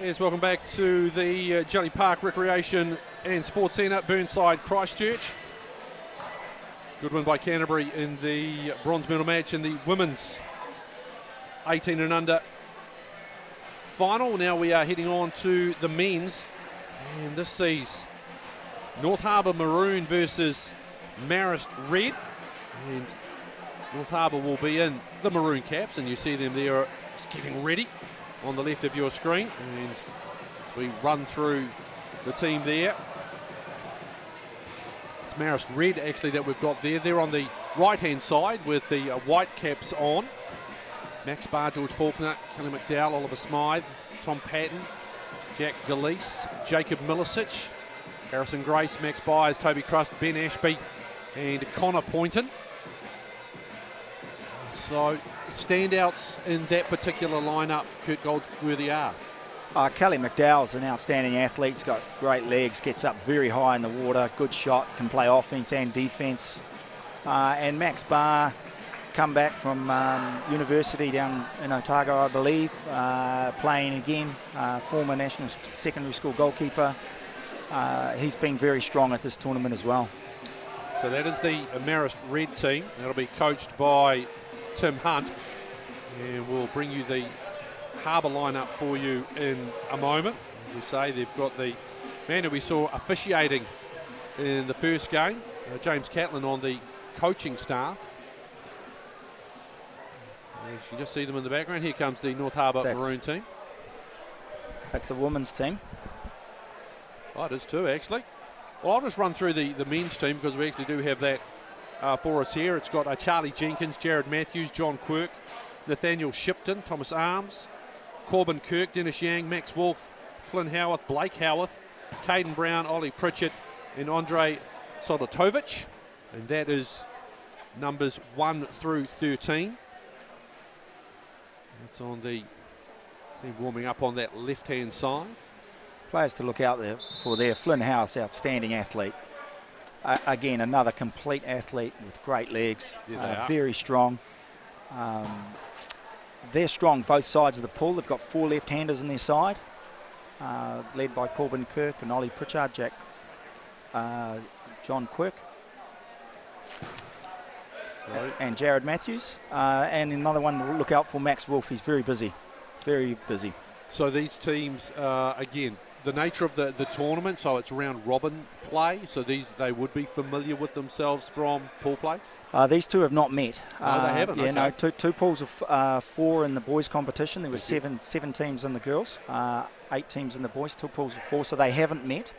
Yes, welcome back to the Jelly Park Recreation and Sports Centre, Burnside, Christchurch. Good win by Canterbury in the bronze medal match in the women's 18 and under final. Now we are heading on to the men's, and this sees North Harbour Maroon versus Marist Red, and North Harbour will be in the maroon caps, and you see them there just getting ready on the left of your screen, and as we run through the team there, it's Marist Red actually that we've got there. They're on the right hand side with the white caps on. Max Barr, George Faulkner, Kelly McDowell, Oliver Smythe, Tom Patton, Jack Galeese, Jacob Milicic, Harrison Grace, Max Byers, Toby Crust, Ben Ashby and Connor Poynton. So standouts in that particular lineup, Kurt Goldsworthy, are? Kelly McDowell's an outstanding athlete. He's got great legs, gets up very high in the water, good shot, can play offense and defense. And Max Barr, come back from university down in Otago, I believe, playing again, former national secondary school goalkeeper. He's been very strong at this tournament as well. So that is the Marist Red team. That'll be coached by Tim Hunt, and we'll bring you the Harbour lineup for you in a moment. As we say, they've got the man who we saw officiating in the first game, James Catlin, on the coaching staff. You can just see them in the background. Here comes the North Harbour Maroon team. That's the women's team. Oh, it is too, actually. Well, I'll just run through the men's team because we actually do have that for us here. It's got Charlie Jenkins, Jared Matthews, John Quirk, Nathaniel Shipton, Thomas Arms, Corbin Kirk, Dennis Yang, Max Wolfe, Flynn Howarth, Blake Howarth, Caden Brown, Ollie Pritchett and Andre Sodotovic. And that is numbers 1 through 13. It's on the team warming up on that left-hand side. Players to look out there for there. Flynn Howarth, outstanding athlete. Again, another complete athlete with great legs, very strong. They're strong both sides of the pool. They've got 4 left-handers in their side, led by Corbin Kirk and Ollie Pritchard, John Quirk, and Jared Matthews. And another one to look out for, Max Wolfe. He's very busy, very busy. So these teams, again, the nature of the tournament, so it's round robin play, so they would be familiar with themselves from pool play? These two have not met. No, they haven't. Yeah, okay. no, two pools of 4 in the boys' competition. There were seven teams in the girls, 8 teams in the boys, 2 pools of 4, so they haven't met.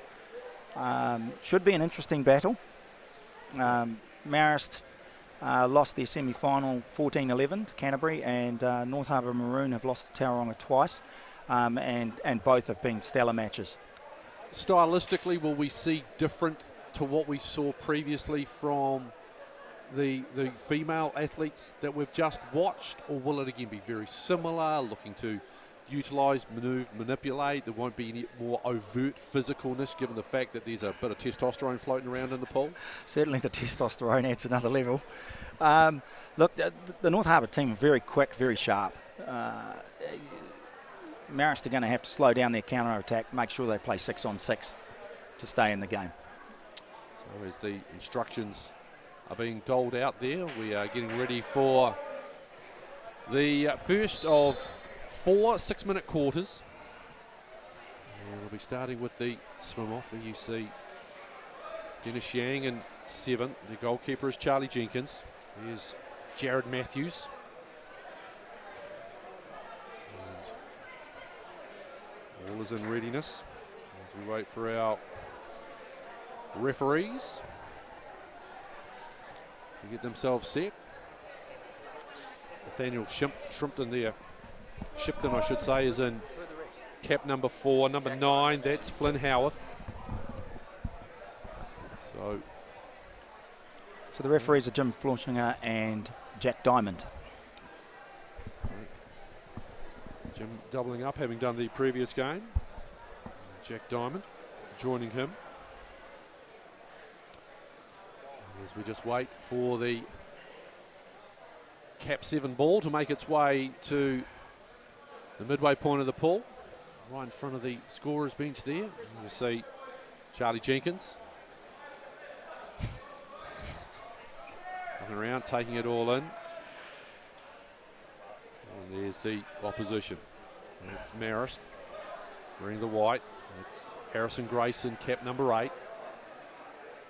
Should be an interesting battle. Marist lost their semi-final 14-11 to Canterbury, and North Harbour Maroon have lost to Tauranga twice. And both have been stellar matches. Stylistically, will we see different to what we saw previously from the female athletes that we've just watched, or will it again be very similar, looking to utilise, manipulate? There won't be any more overt physicalness, given the fact that there's a bit of testosterone floating around in the pool? Certainly the testosterone adds another level. Look, the North Harbour team are very quick, very sharp. Marist are going to have to slow down their counter-attack, make sure they play 6-on-6 to stay in the game. So as the instructions are being doled out there, we are getting ready for the first of 4 6-minute quarters. And we'll be starting with the swim-off. There you see Dennis Yang in 7. The goalkeeper is Charlie Jenkins. Here's Jared Matthews. All is in readiness as we wait for our referees to get themselves set. Nathaniel Shipton there. Shipton, I should say, is in cap number 4. Number 9, that's Flynn Howarth. So the referees are Jim Flauschinger and Jack Diamond. Jim doubling up, having done the previous game. Jack Diamond joining him. As we just wait for the cap 7 ball to make its way to the midway point of the pool. right in front of the scorer's bench there. You see Charlie Jenkins. Looking around, taking it all in. And there's the opposition. It's Marist wearing the white. It's Harrison Grayson, cap number 8.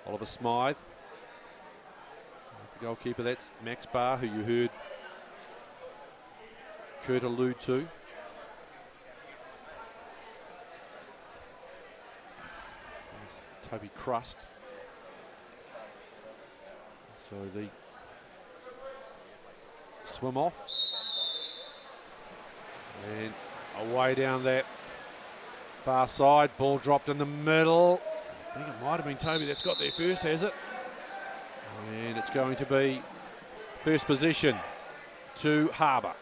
Oliver Smythe. There's the goalkeeper. That's Max Barr, who you heard Kurt allude to. There's Toby Crust. So the swim off. And away down that far side. Ball dropped in the middle. I think it might have been Toby that's got there first, has it? And it's going to be first possession to Harbour.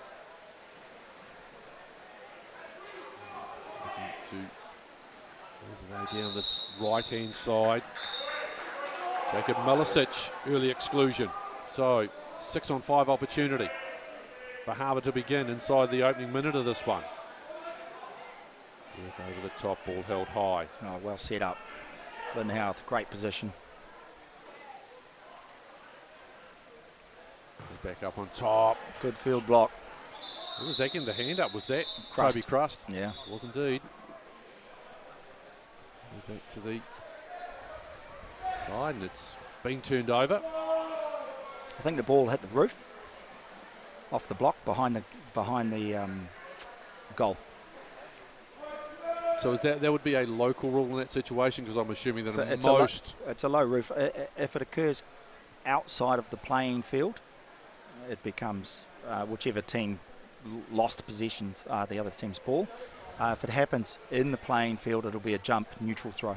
Looking to all the way down this right-hand side. Jacob Milicic, early exclusion. So 6-on-5 opportunity for Harbour to begin inside the opening minute of this one. Work over the top, ball held high. Oh, well set up. Flynn Howth, great position. Back up on top. Good field block. Who was that getting the hand up? Was that Crust. Toby Crust? Yeah. It was indeed. Back to the side, and it's been turned over. I think the ball hit the roof, off the block behind the goal. So is that would be a local rule in that situation, because I'm assuming that It's a low roof. If it occurs outside of the playing field, it becomes whichever team lost possession, the other team's ball. If it happens in the playing field, it'll be a jump, neutral throw.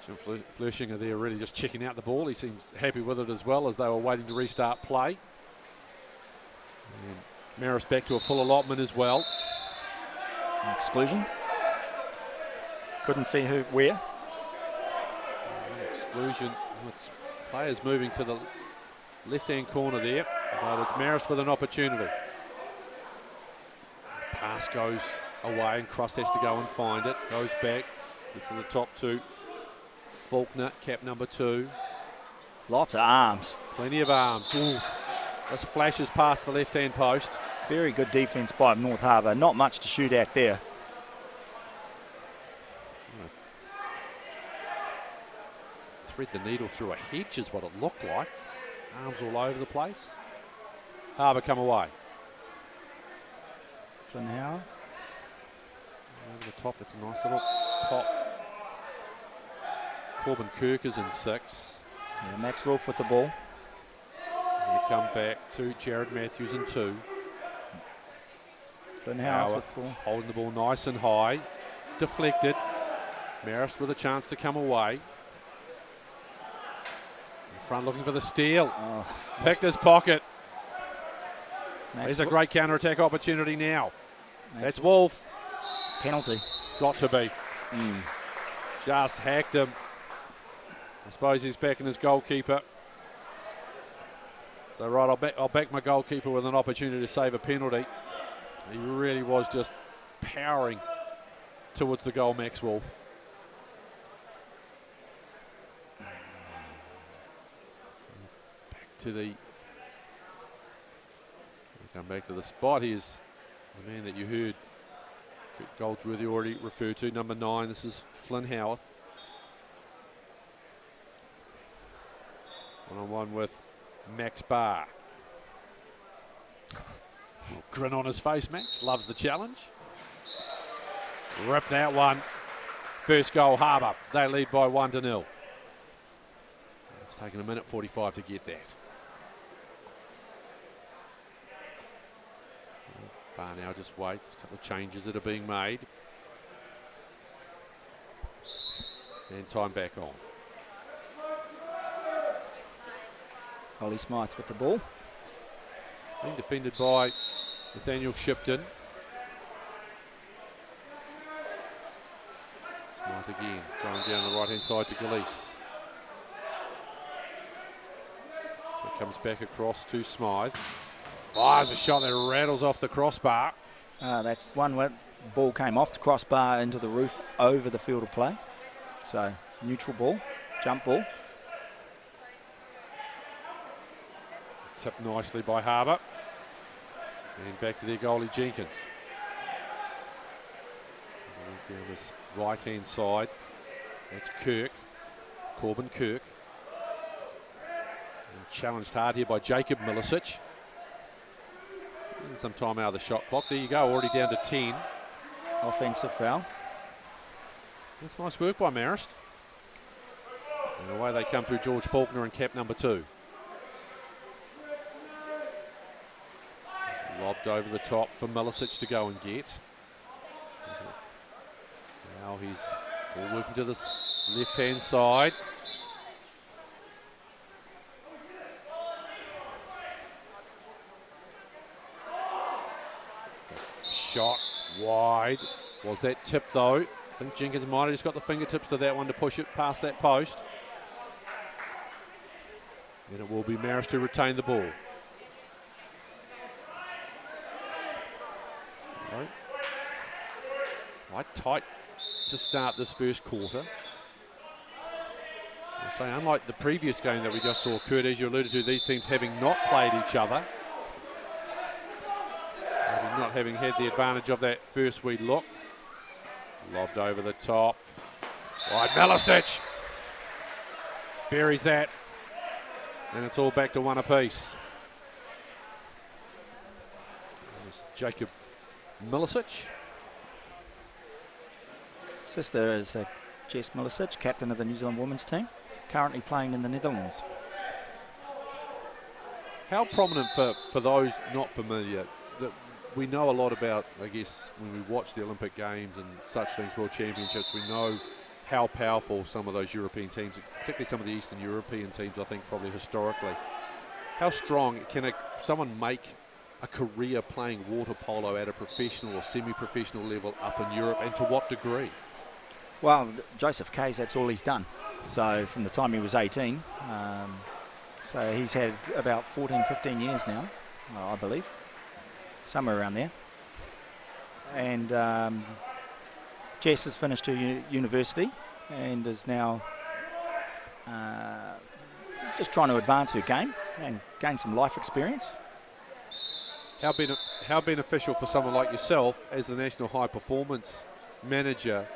Jim Flershinger there really just checking out the ball. He seems happy with it as well, as they were waiting to restart play. And Marist back to a full allotment as well. Exclusion. Couldn't see where. Exclusion. It's players moving to the left-hand corner there. But it's Marist with an opportunity. Pass goes away and Cross has to go and find it. Goes back. Gets to the top two. Faulkner, cap number 2. Lots of arms. Plenty of arms. Oof. Just flashes past the left-hand post. Very good defence by North Harbour. Not much to shoot at there. Thread the needle through a hedge is what it looked like. Arms all over the place. Harbour come away. Flynn Howard. Over the top, it's a nice little pop. Corbin Kirk is in 6. Yeah, Max Wolf with the ball. And we come back to Jared Matthews in 2. Flynn Howard with the ball. Holding the ball nice and high. Deflected. Marist with a chance to come away. In front looking for the steal. Oh, Picked his pocket. Max There's a great counter-attack opportunity now. Max That's Wolf. Penalty. Got to be. Just hacked him. I suppose he's backing his goalkeeper. So right, I'll back my goalkeeper with an opportunity to save a penalty. He really was just powering towards the goal, Max Wolf. Back to the... Come back to the spot. Here's the man that you heard Kurt Goldsworthy already referred to, number 9. This is Flynn Howard. One-on-one with Max Barr. Grin on his face, Max. Loves the challenge. Rip that one. First goal, Harbour. They lead by 1-0. It's taken a minute 45 to get that. Barr now just waits. A couple of changes that are being made. And time back on. Ollie Smythe with the ball. Being defended by Nathaniel Shipton. Smythe again, going down the right-hand side to Galeese. So it comes back across to Smythe. Fires a shot that rattles off the crossbar. That's one where ball came off the crossbar into the roof over the field of play. So neutral ball, jump ball. Tipped nicely by Harbour. And back to their goalie Jenkins. Down this right-hand side. That's Kirk. Corbin Kirk. And challenged hard here by Jacob Milicic. And some time out of the shot clock. There you go, already down to 10. Offensive foul. That's nice work by Marist. And away they come through George Faulkner and cap number 2. Lobbed over the top for Milicic to go and get. Now he's all working to this left-hand side. Shot wide. Was that tip though? I think Jenkins might have just got the fingertips to that one to push it past that post. And it will be Marist to retain the ball. Quite tight to start this first quarter. I say, unlike the previous game that we just saw, Kurt, as you alluded to, these teams having not played each other, not having had the advantage of that first wee look. Lobbed over the top. Right, Milicic buries that, and it's all back to one apiece. There's Jacob Milicic. Sister is Jess Milicic, captain of the New Zealand women's team, currently playing in the Netherlands. How prominent for those not familiar, that we know a lot about, I guess, when we watch the Olympic Games and such things, World Championships, we know how powerful some of those European teams, particularly some of the Eastern European teams, I think probably historically. How strong can someone make a career playing water polo at a professional or semi-professional level up in Europe, and to what degree? Well, Joseph Kays, that's all he's done. So from the time he was 18, so he's had about 14, 15 years now, I believe, somewhere around there. And Jess has finished her university and is now just trying to advance her game and gain some life experience. How beneficial for someone like yourself as the National High Performance Manager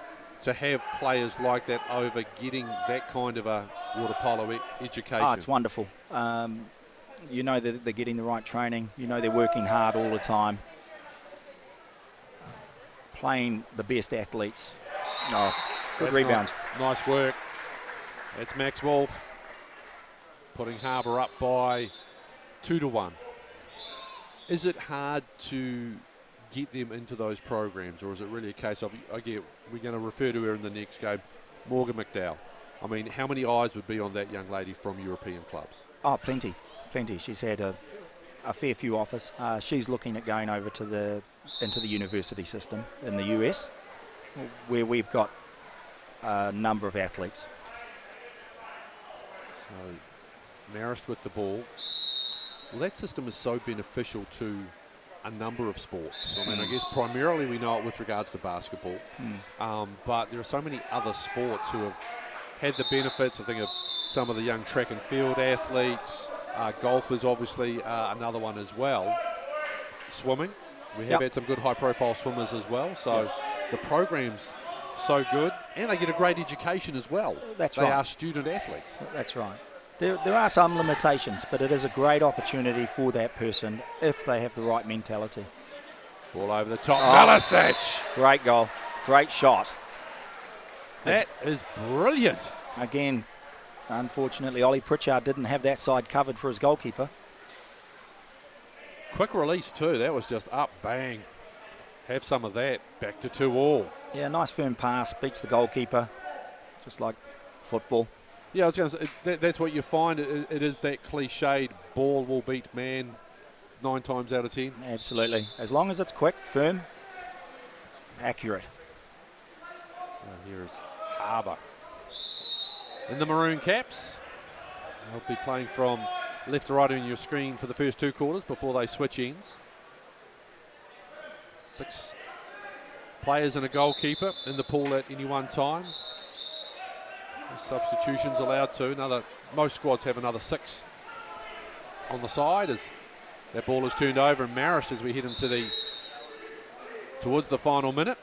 to have players like that over getting that kind of a water polo education? Oh, it's wonderful. You know that they're getting the right training. You know they're working hard all the time. Playing the best athletes. Oh, good rebound. Nice work. That's Max Wolf putting Harbour up by 2-1. Is it hard to get them into those programs, or is it really a case of, we're going to refer to her in the next game, Morgan McDowell? I mean, how many eyes would be on that young lady from European clubs? Oh, plenty. She's had a fair few offers. She's looking at going over to into the university system in the US, where we've got a number of athletes. So, Marist with the ball. Well, that system is so beneficial to a number of sports. I mean, I guess primarily we know it with regards to basketball, but there are so many other sports who have had the benefits. I think of some of the young track and field athletes, golfers obviously another one as well. Swimming, we have had some good high-profile swimmers as well. So the program's so good, and they get a great education as well. That's right. They are student athletes. That's right. There are some limitations, but it is a great opportunity for that person if they have the right mentality. Ball over the top. Milicic! Great goal. Great shot. That is brilliant. Again, unfortunately, Ollie Pritchard didn't have that side covered for his goalkeeper. Quick release too. That was just up, bang. Have some of that. Back to 2-2. Yeah, nice firm pass. Beats the goalkeeper, just like football. Yeah, I was going to say, that's what you find. It is that cliched, ball will beat man 9 times out of 10. Absolutely. As long as it's quick, firm, accurate. Here is Harbour in the maroon caps. They'll be playing from left to right on your screen for the first 2 quarters before they switch ends. players and a goalkeeper in the pool at any one time. Substitutions allowed to. Most squads have another 6 on the side as that ball is turned over, and Marist as we head into towards the final minute.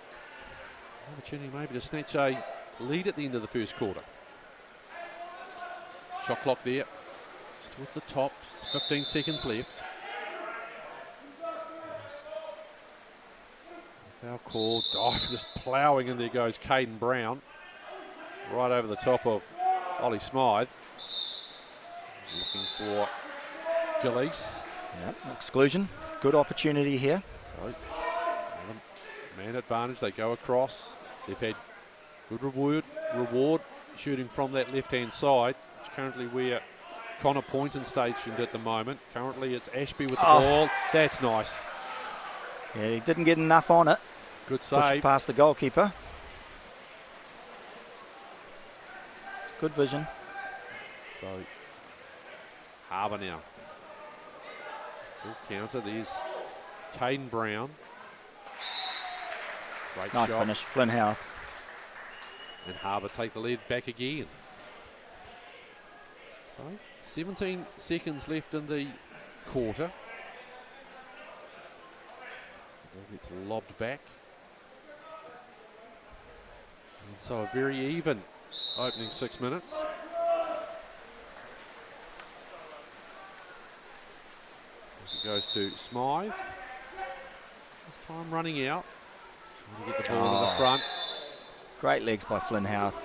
Opportunity maybe to snatch a lead at the end of the first quarter. Shot clock there. Just towards the top. 15 seconds left. Foul called. Just ploughing in there goes Caden Brown. Right over the top of Ollie Smythe. Looking for Gillies. Yep, exclusion. Good opportunity here. So, man advantage. They go across. They've had good reward shooting from that left-hand side, which currently we're Connor Poynton stationed at the moment. Currently it's Ashby with the ball. That's nice. Yeah, he didn't get enough on it. Good save. Pushed past the goalkeeper. Good vision. So, Harbour now. Full counter. There's Caden Brown. Great nice shot. finish, Flynn Howarth. And Harbour take the lead back again. So, 17 seconds left in the quarter. It's lobbed back. And so a very even opening 6 minutes. It goes to Smythe. This time running out. Trying to get the ball to the front. Great legs by Flynn Howarth.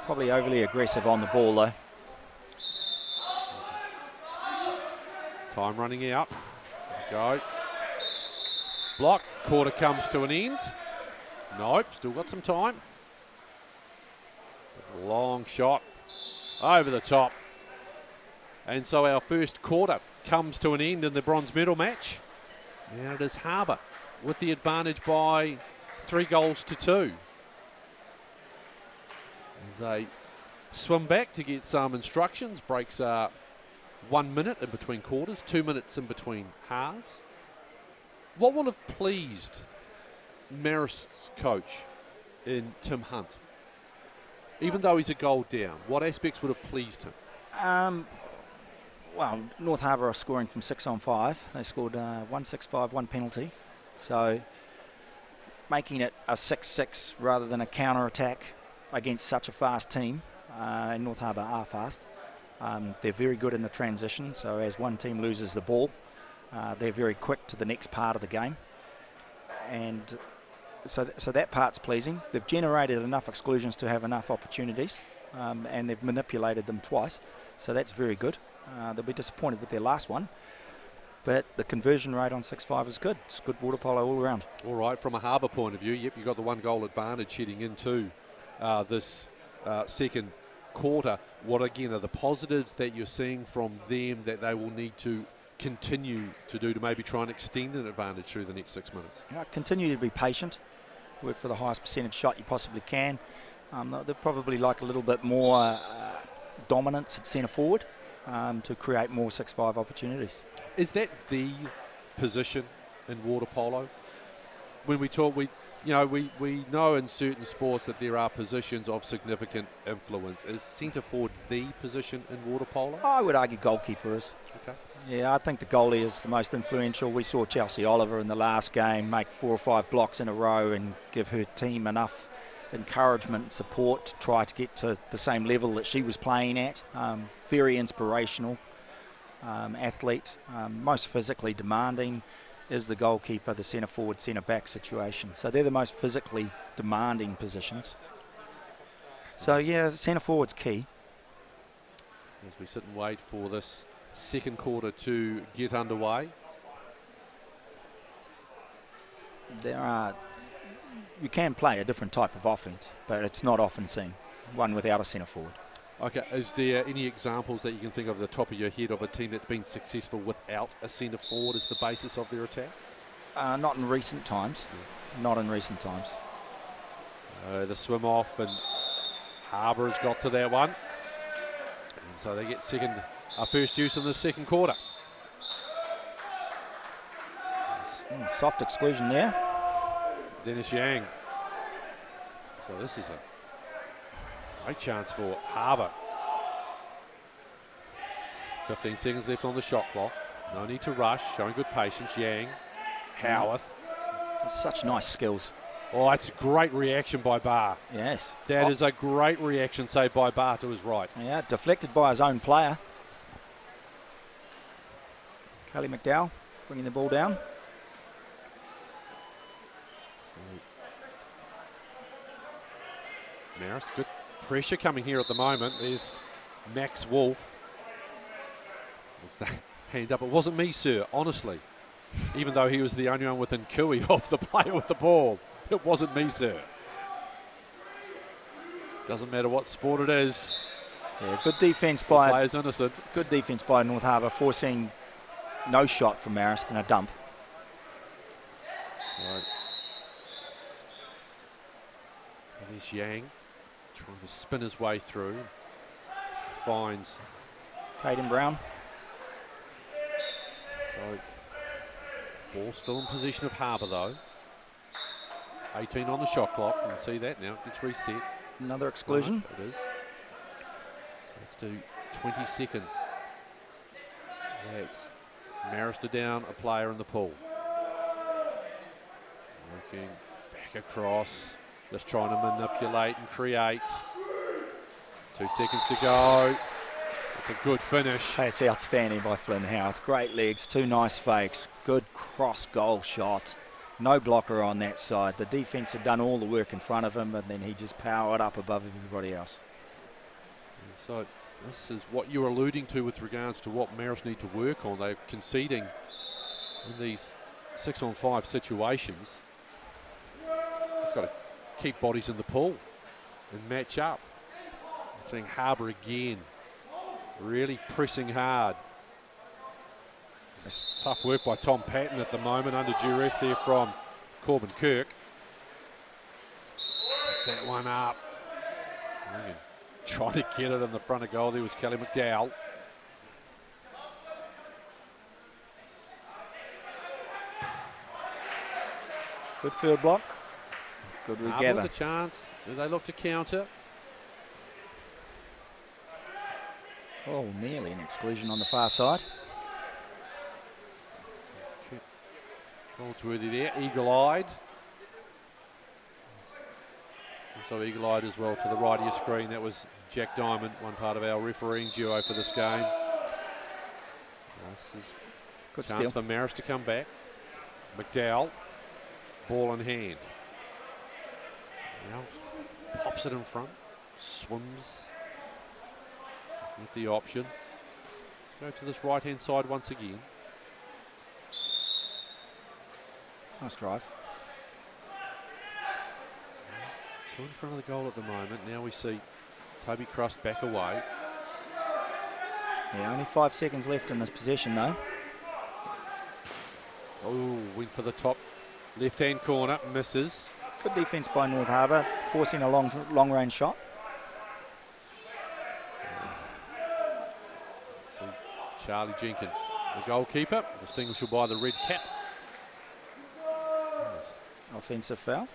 Probably overly aggressive on the ball though. Time running out. There we go. Blocked. Quarter comes to an end. Nope, still got some time. Long shot over the top. And so our first quarter comes to an end in the bronze medal match. Now it is Harbour with the advantage by 3 goals to 2. As they swim back to get some instructions. Breaks are 1 minute in between quarters, 2 minutes in between halves. What will have pleased Marist's coach in Tim Hunt? Even though he's a goal down, what aspects would have pleased him? Well, North Harbour are scoring from 6 on 5. They scored 1-6-5, 1 penalty. So making it a 6-6 rather than a counter-attack against such a fast team. And North Harbour are fast. They're very good in the transition. So as one team loses the ball, they're very quick to the next part of the game. And so that part's pleasing. They've generated enough exclusions to have enough opportunities, and they've manipulated them twice. So that's very good. They'll be disappointed with their last one. But the conversion rate on 6-5 is good. It's good water polo all around. All right, from a Harbour point of view, yep, you've got the 1 goal advantage heading into this second quarter. What, again, are the positives that you're seeing from them that they will need to continue to do to maybe try and extend an advantage through the next 6 minutes? Continue to be patient. Work for the highest percentage shot you possibly can. They'll probably like a little bit more dominance at centre forward to create more 6-5 opportunities. Is that the position in water polo? When we talk, we know in certain sports that there are positions of significant influence. Is centre forward the position in water polo? I would argue goalkeeper is. Okay. Yeah, I think the goalie is the most influential. We saw Chelsea Oliver in the last game make 4 or 5 blocks in a row and give her team enough encouragement and support to try to get to the same level that she was playing at. Very inspirational athlete. Most physically demanding is the goalkeeper, the centre forward, centre back situation. So they're the most physically demanding positions. So yeah, centre forward's key. As we sit and wait for this second quarter to get underway. You can play a different type of offence, but it's not often seen, one without a centre forward. Okay, is there any examples that you can think of at the top of your head of a team that's been successful without a centre forward as the basis of their attack? Not in recent times. Yeah. Not in recent times. The swim off, and Harbour has got to that one. And so they get first use in the second quarter. Soft exclusion there. Dennis Yang. So this is a great chance for Harbour. 15 seconds left on the shot clock. No need to rush, showing good patience. Yang, Howarth. Such nice skills. Oh, that's a great reaction by Barr. Yes. That is a great reaction, say, by Barr to his right. Yeah, deflected by his own player. Kelly McDowell bringing the ball down. Marist, good pressure coming here at the moment. There's Max Wolf. Hand up. It wasn't me, sir, honestly. Even though he was the only one within cooey of the player with the ball. It wasn't me, sir. Doesn't matter what sport it is. Yeah, good defence by... The player's innocent. Good defence by North Harbour, forcing no shot from Marist and a dump. Right. There's Yang trying to spin his way through. Finds Caden Brown. So, ball still in possession of Harbour though. 18 on the shot clock. You can see that now. It gets reset. Another exclusion. It is. So let's do 20 seconds. That's Marist down a player in the pool. Working back across. Just trying to manipulate and create. 2 seconds to go. It's a good finish. Hey, it's outstanding by Flynn Howarth. Great legs, 2 nice fakes. Good cross goal shot. No blocker on that side. The defence had done all the work in front of him, and then he just powered up above everybody else. And so this is what you're alluding to with regards to what Marist need to work on. They're conceding in these 6-on-5 situations. He's got to keep bodies in the pool and match up. I'm seeing Harbour again, really pressing hard. It's tough work by Tom Patton at the moment, under duress there from Corbin Kirk. Picks that one up. Trying to get it in the front of goal. There was Kelly McDowell. Good field block. Good Harbour regather. with a chance. Do they look to counter? Oh, nearly an exclusion on the far side. Goldsworthy there, eagle-eyed. Also eagle-eyed as well to the right of your screen. That was Jack Diamond, one part of our refereeing duo for this game. This is Good chance steal for Marist to come back. McDowell, ball in hand. Now pops it in front, swims with the options. Let's go to this right-hand side once again. Nice drive. 2 in front of the goal at the moment. Now we see Toby Crust back away. Yeah, only 5 seconds left in this possession though. Oh, went for the top left-hand corner, misses. Good defence by North Harbour, forcing a long-range shot. So Charlie Jenkins, the goalkeeper, distinguishable by the red cap. Offensive foul.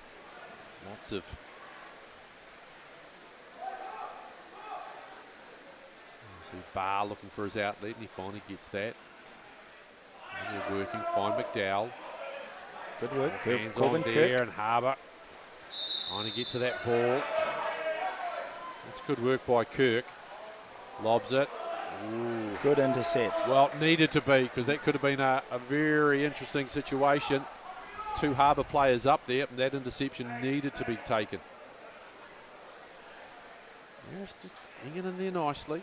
Lots of see Barr looking for his outlet, and he finally gets that. And they're working, find McDowell. Good work. Hands Corbin on there, Kirk. and Harbour trying to get to that ball. It's good work by Kirk. Lobs it. Ooh. Good intercept. Well, it needed to be, because that could have been a very interesting situation. 2 Harbour players up there, and that interception needed to be taken. Yes, just hanging in there nicely.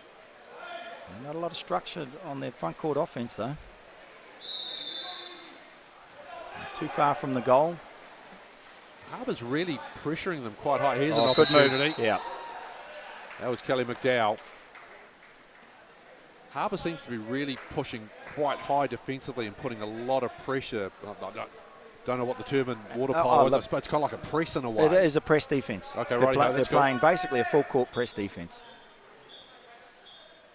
Not a lot of structure on their front court offence though. Too far from the goal. Harbour's really pressuring them quite high. Here's an good move. opportunity. Yeah. That was Kelly McDowell. Harbour seems to be really pushing quite high defensively and putting a lot of pressure. I don't know what the term in water polo is. I suppose it's kind of like a press in a way. It is a press defence. Okay, they're right. they're playing basically a full court press defence.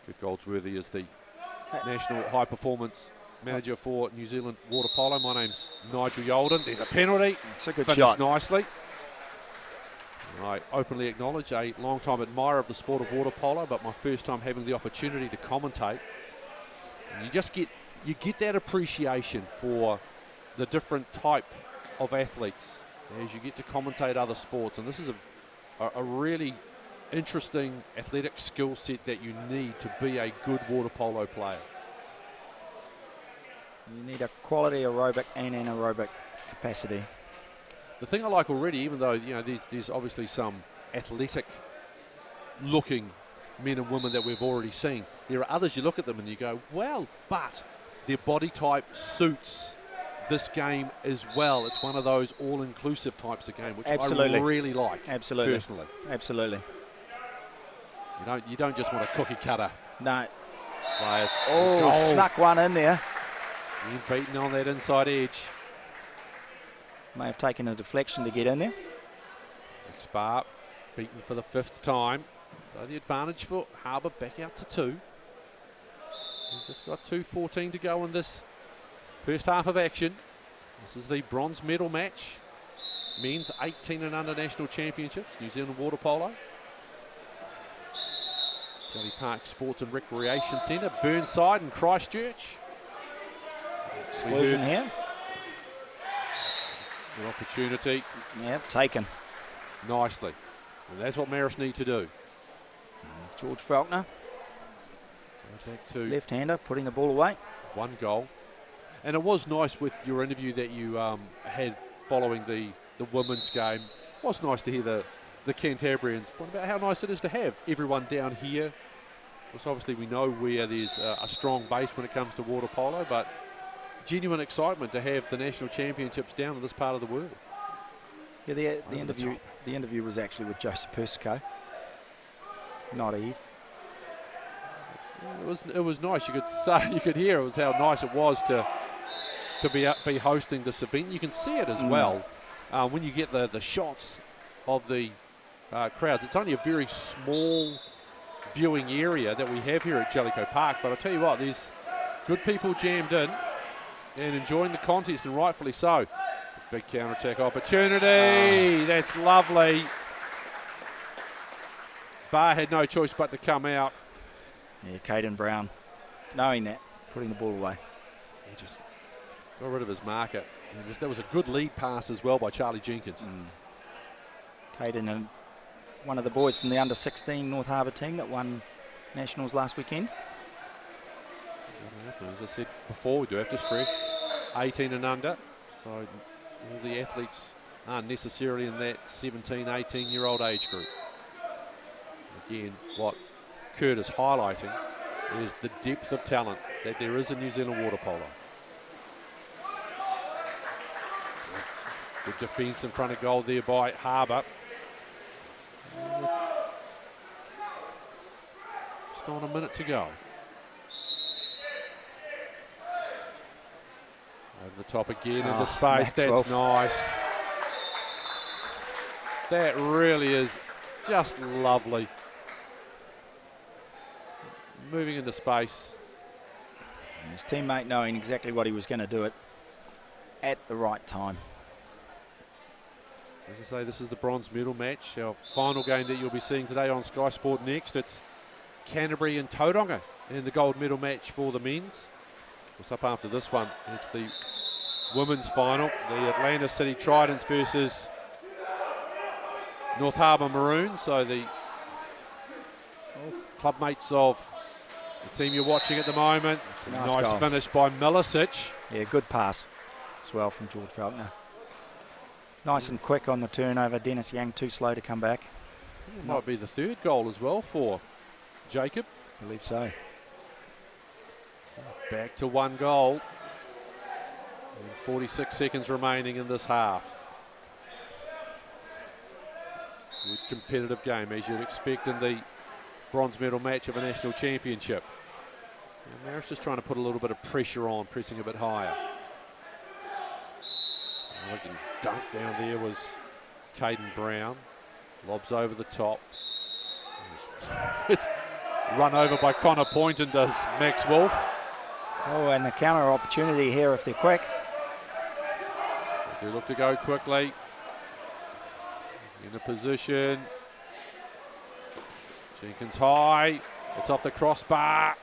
Good Goldsworthy is the national high performance manager for New Zealand water polo. My name's Nigel Yolden. There's a penalty. It's a good Finished shot. nicely. I openly acknowledge a long-time admirer of the sport of water polo, but my first time having the opportunity to commentate. And you get that appreciation for the different type of athletes as you get to commentate other sports. And this is a really interesting athletic skill set that you need to be a good water polo player. You need a quality aerobic and anaerobic capacity. The thing I like already, even though there's obviously some athletic-looking men and women that we've already seen, there are others you look at them and you go, well, but their body type suits this game as well. It's one of those all-inclusive types of game, which Absolutely. I really like. Absolutely. Personally. Absolutely. You don't just want a cookie cutter. No. Players. Oh, snuck one in there. He's beaten on that inside edge. May have taken a deflection to get in there. Sparp beaten for the 5th time. So the advantage for Harbour back out to 2. We've just got 2:14 to go in this first half of action. This is the bronze medal match. Men's 18 and under national championships, New Zealand water polo. Jelly Park Sports and Recreation Centre, Burnside and Christchurch. Exclusion here. Good opportunity. Yep, taken. Nicely. And that's what Marist need to do. George Faulkner, So back to left-hander, putting the ball away. 1 goal. And it was nice with your interview that you had following the women's game. It was nice to hear the Cantabrians point about how nice it is to have everyone down here. Because obviously we know where there's a strong base when it comes to water polo, but genuine excitement to have the national championships down in this part of the world. Yeah, the interview was actually with Joseph Persico, not Eve. It was nice. You could hear it was how nice it was to be hosting this event. You can see it as well when you get the shots of the crowds. It's only a very small viewing area that we have here at Jellicoe Park, but I'll tell you what, there's good people jammed in and enjoying the contest, and rightfully so. It's a big counter-attack opportunity. That's lovely. Barr had no choice but to come out. Yeah, Caden Brown, knowing that, putting the ball away. He just got rid of his marker. That was a good lead pass as well by Charlie Jenkins. Caden, and one of the boys from the under-16 North Harbour team that won nationals last weekend. As I said before, we do have to stress 18 and under. So all the athletes aren't necessarily in that 17, 18-year-old age group. Again, what Kurt is highlighting is the depth of talent that there is in New Zealand water polo. Good defence in front of goal there by Harbour. Just on a minute to go. Over the top again into space. Maxwell. That's nice. That really is just lovely. Moving into space. And his teammate knowing exactly what he was going to do it at the right time. As I say, this is the bronze medal match. Our final game that you'll be seeing today on Sky Sport Next. It's Canterbury and Tauranga in the gold medal match for the men's. What's up after this one? It's the women's final. The Atlanta City Tridents versus North Harbour Maroons. So the club mates of the team you're watching at the moment. It's a nice finish by Milicic. Yeah, good pass as well from George Faulkner. Nice and quick on the turnover. Dennis Young too slow to come back. It might be the 3rd goal as well for Jacob. I believe so. Back to 1 goal. And 46 seconds remaining in this half. Good competitive game, as you'd expect in the bronze medal match of a national championship. And Marist just trying to put a little bit of pressure on, pressing a bit higher. Looking dunk down there was Caden Brown. Lobs over the top. It's run over by Connor Poynton, does Max Wolf. Oh, and the counter opportunity here if they're quick. They do look to go quickly. In a position. Jenkins high. It's off the crossbar.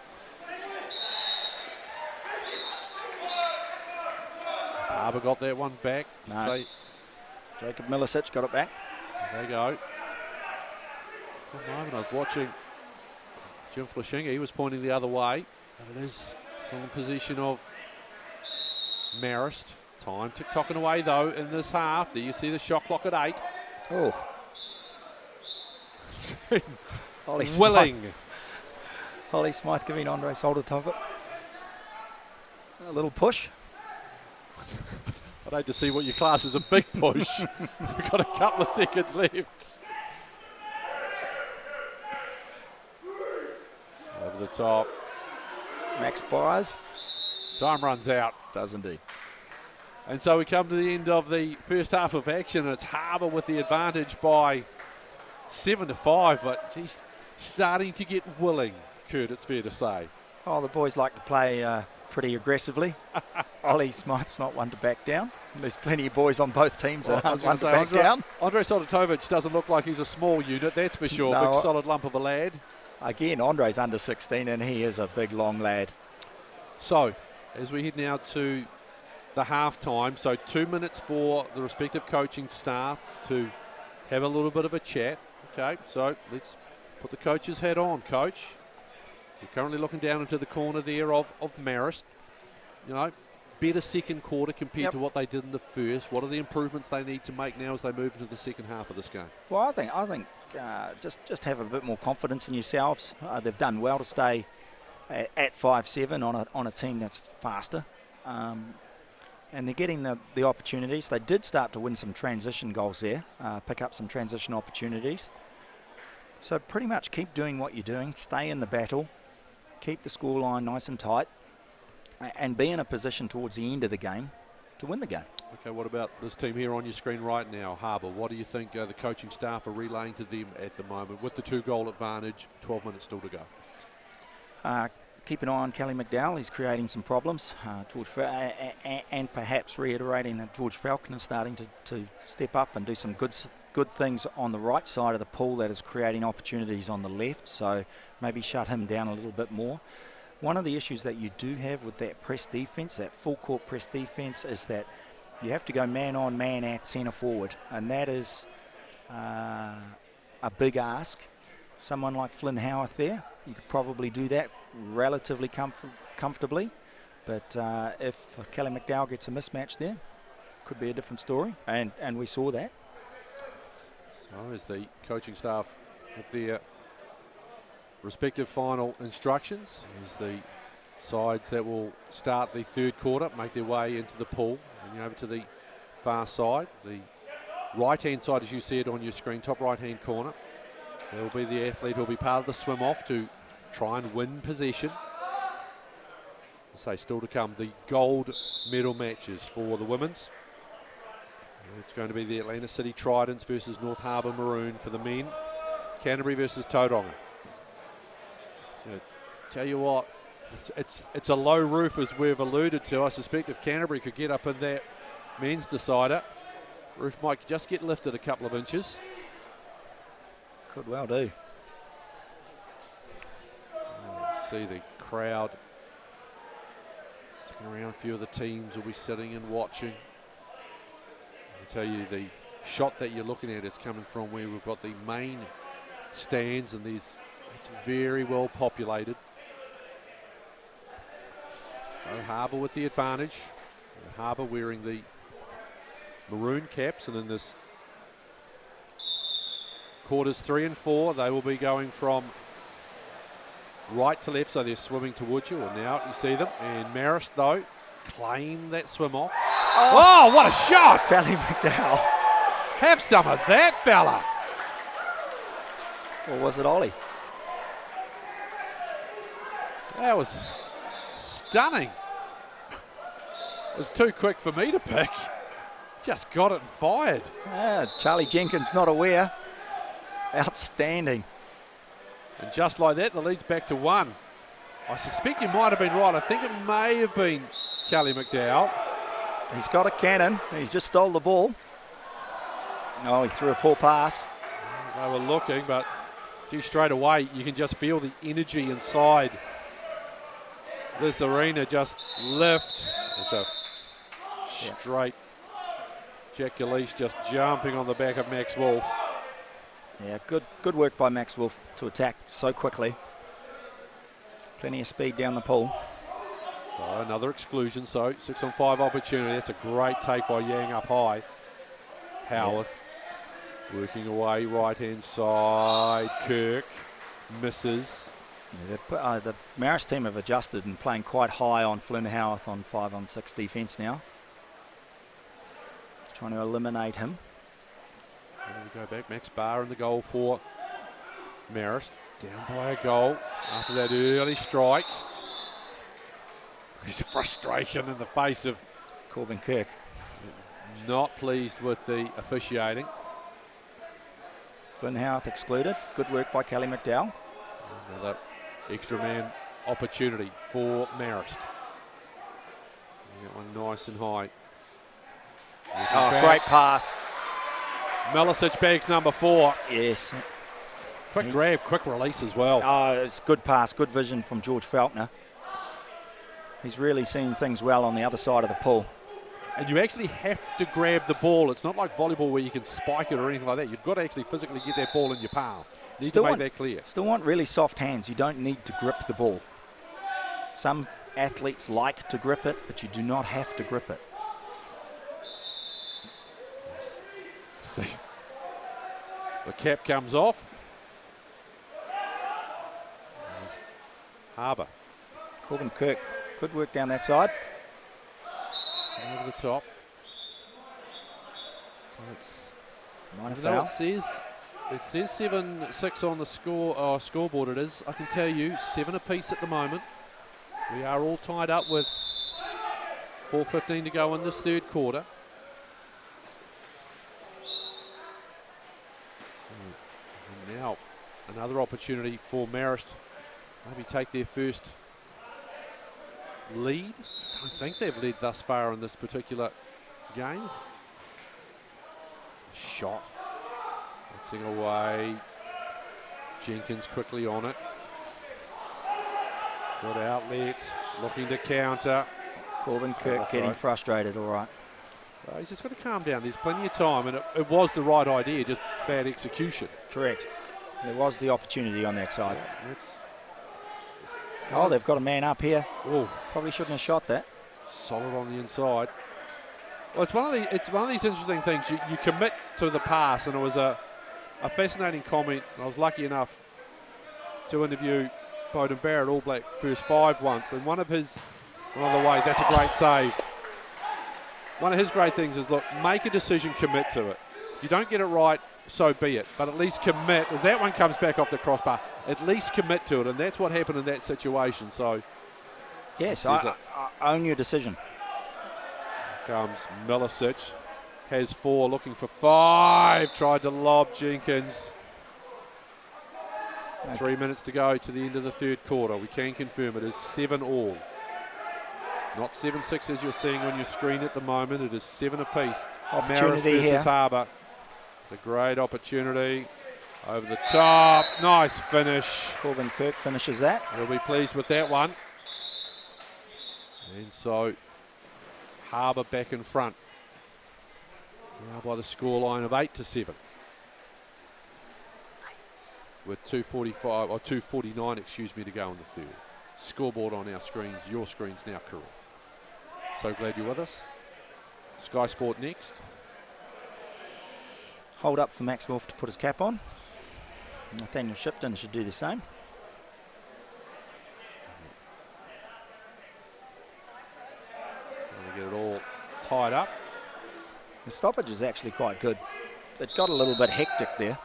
Harbour got that one back. No. Jacob Milicic got it back. There you go. For a moment I was watching Jim Flashinga. He was pointing the other way. But it is still in possession of Marist. Time tick-tocking away, though, in this half. There you see the shot clock at 8. Oh. Willing. Holly Smythe giving Andre Solder top it. A little push. I'd hate to see what your class is a big push. We've got a couple of seconds left. Over the top. Max Byers. Time runs out. Does indeed. And so we come to the end of the first half of action. It's Harbour with the advantage by 7-5, but geez, starting to get willing, Kurt, it's fair to say. Oh, the boys like to play pretty aggressively. Ollie Smythe's not one to back down. There's plenty of boys on both teams that aren't one to back down. Andre Solitovic doesn't look like he's a small unit, that's for sure. No, big solid lump of a lad. Again, Andre's under 16 and he is a big, long lad. So, as we head now to the half-time, so 2 minutes for the respective coaching staff to have a little bit of a chat. Okay, so let's put the coach's hat on, Coach. You're currently looking down into the corner there of Marist. You know, better second quarter compared to what they did in the first. What are the improvements they need to make now as they move into the second half of this game? Well, I think just have a bit more confidence in yourselves. They've done well to stay at 5-7 on a team that's faster. And they're getting the opportunities. They did start to win some transition goals there, pick up some transition opportunities. So pretty much keep doing what you're doing, stay in the battle, keep the scoreline nice and tight, and be in a position towards the end of the game to win the game. Okay, what about this team here on your screen right now, Harbour? What do you think the coaching staff are relaying to them at the moment with the 2-goal advantage, 12 minutes still to go? Keep an eye on Kelly McDowell. He's creating some problems, and perhaps reiterating that George Falconer is starting to step up and do some good things on the right side of the pool that is creating opportunities on the left. So maybe shut him down a little bit more. One of the issues that you do have with that press defence, that full court press defence, is that you have to go man on man at centre forward, and that is a big ask. Someone like Flynn Howarth there, you could probably do that relatively comfortably, but if Kelly McDowell gets a mismatch there, could be a different story, and we saw that. So as the coaching staff have their respective final instructions, as the sides that will start the third quarter make their way into the pool, and over to the far side, the right-hand side as you see it on your screen, top right-hand corner. There will be the athlete who will be part of the swim-off to try and win possession. I say still to come, the gold medal matches for the women's. It's going to be the Atlanta City Tridents versus North Harbour Maroon for the men. Canterbury versus Tauranga. Tell you what, it's a low roof as we've alluded to. I suspect if Canterbury could get up in that men's decider, roof might just get lifted a couple of inches. Could well do. See the crowd sticking around. A few of the teams will be sitting and watching. I tell you, the shot that you're looking at is coming from where we've got the main stands, and it's very well populated. So Harbour with the advantage. Harbour wearing the maroon caps, and in this quarters 3 and 4, they will be going from right to left, so they're swimming towards you, and now you see them. And Marist, though, claim that swim off. Oh, what a shot! Kelly McDowell. Have some of that, fella. Or was it Ollie? That was stunning. It was too quick for me to pick. Just got it and fired. Charlie Jenkins not aware. Outstanding. And just like that, the lead's back to 1. I suspect you might have been right. I think it may have been Kelly McDowell. He's got a cannon. He's just stole the ball. Oh, he threw a poor pass. They were looking, but gee, straight away you can just feel the energy inside this arena just lift. It's a straight Jack Galeese just jumping on the back of Max Wolf. Yeah, good work by Max Wolf to attack so quickly. Plenty of speed down the pool. So another exclusion, so 6-on-5 opportunity. That's a great take by Yang up high. Howarth working away, right-hand side. Kirk misses. Yeah, the Marist team have adjusted and playing quite high on Flynn Howarth on 5-on-6 defence now. Trying to eliminate him. There we go back. Max Barr in the goal for Marist. Down by a goal after that early strike. There's a frustration in the face of Corbin Kirk. Not pleased with the officiating. Flynn Howarth excluded. Good work by Kelly McDowell. Another extra man opportunity for Marist. That one nice and high. Oh, great pass. Milicic bags number 4. Yes. Quick grab, quick release as well. Oh, it's good pass, good vision from George Feltner. He's really seen things well on the other side of the pool. And you actually have to grab the ball. It's not like volleyball where you can spike it or anything like that. You've got to actually physically get that ball in your palm. You need to make that clear. Still want really soft hands. You don't need to grip the ball. Some athletes like to grip it, but you do not have to grip it. The cap comes off. There's Harbour. Corbin Kirk, good work down that side. Over the top. So it's minor foul. It says 7-6 on the scoreboard. It is. I can tell you 7 apiece at the moment. We are all tied up with 4:15 to go in this third quarter. And now another opportunity for Marist. Maybe take their first lead. I don't think they've led thus far in this particular game. Shot. Blitzing away. Jenkins quickly on it. Good outlets. Looking to counter. Corbin Kirk getting frustrated, all right. He's just got to calm down. There's plenty of time, and it was the right idea, just bad execution. Correct. There was the opportunity on that side. Yeah, oh, they've got a man up here. Oh, probably shouldn't have shot that. Solid on the inside. Well, it's one of these interesting things. You commit to the pass, and it was a fascinating comment. I was lucky enough to interview Bowden Barrett, All Black first 5 once, and one of the way, that's a great save. One of his great things is, look, make a decision, commit to it. If you don't get it right, so be it. But at least commit. If that one comes back off the crossbar, at least commit to it. And that's what happened in that situation. So, yes, I own your decision. Here comes Milicic. Has 4, looking for 5. Tried to lob Jenkins. Okay. 3 minutes to go to the end of the third quarter. We can confirm it is 7-all. Not 7-6 as you're seeing on your screen at the moment. It is 7 apiece. Opportunity Marist here. versus Harbour. It's a great opportunity. Over the top. Nice finish. Corbin Kirk finishes that. He'll be pleased with that one. And so Harbour back in front. Now by the scoreline of 8-7. With 2:45 or 2:49, excuse me, to go in the third. Scoreboard on our screens. Your screen's now correct. So glad you're with us. Sky Sport next. Hold up for Max Wolf to put his cap on. Nathaniel Shipton should do the same. Trying to get it all tied up. The stoppage is actually quite good. It got a little bit hectic there.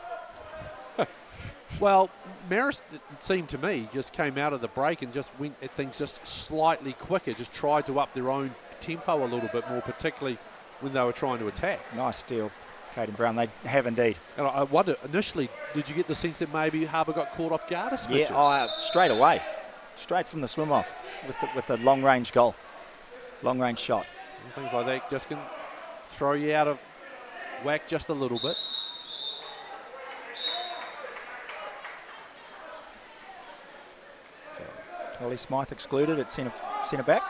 Well, Marist, it seemed to me, just came out of the break and just went at things just slightly quicker, just tried to up their own tempo a little bit more, particularly when they were trying to attack. Nice steal, Caden Brown. They have indeed. And I wonder, initially, did you get the sense that maybe Harbour got caught off guard a smidgen? Yeah, straight away. Straight from the swim-off with the long-range goal. Long-range shot. And things like that just can throw you out of whacked just a little bit. Ollie Smythe excluded at centre back.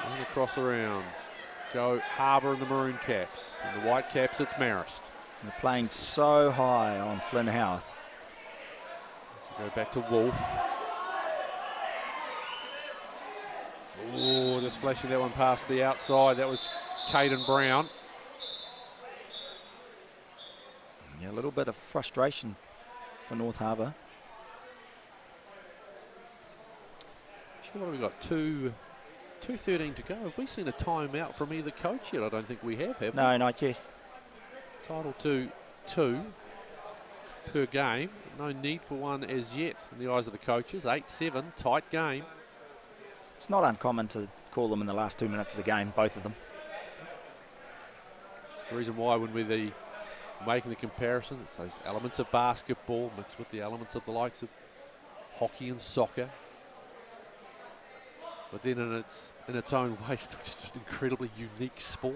And across around go Harbour and the maroon caps. And the white caps, it's Marist. They're playing so high on Flynn Howarth. So go back to Wolf. Oh, just flashing that one past the outside. That was Caden Brown. Yeah, a little bit of frustration for North Harbour. What have we got? 2:13 to go. Have we seen a timeout from either coach yet? I don't think we have we? No, not yet. Title 2 per game. No need for one as yet in the eyes of the coaches. 8-7, tight game. It's not uncommon to call them in the last 2 minutes of the game, both of them. It's the reason why when we're making the comparison, it's those elements of basketball mixed with the elements of the likes of hockey and soccer. But then in its own way, it's just an incredibly unique sport.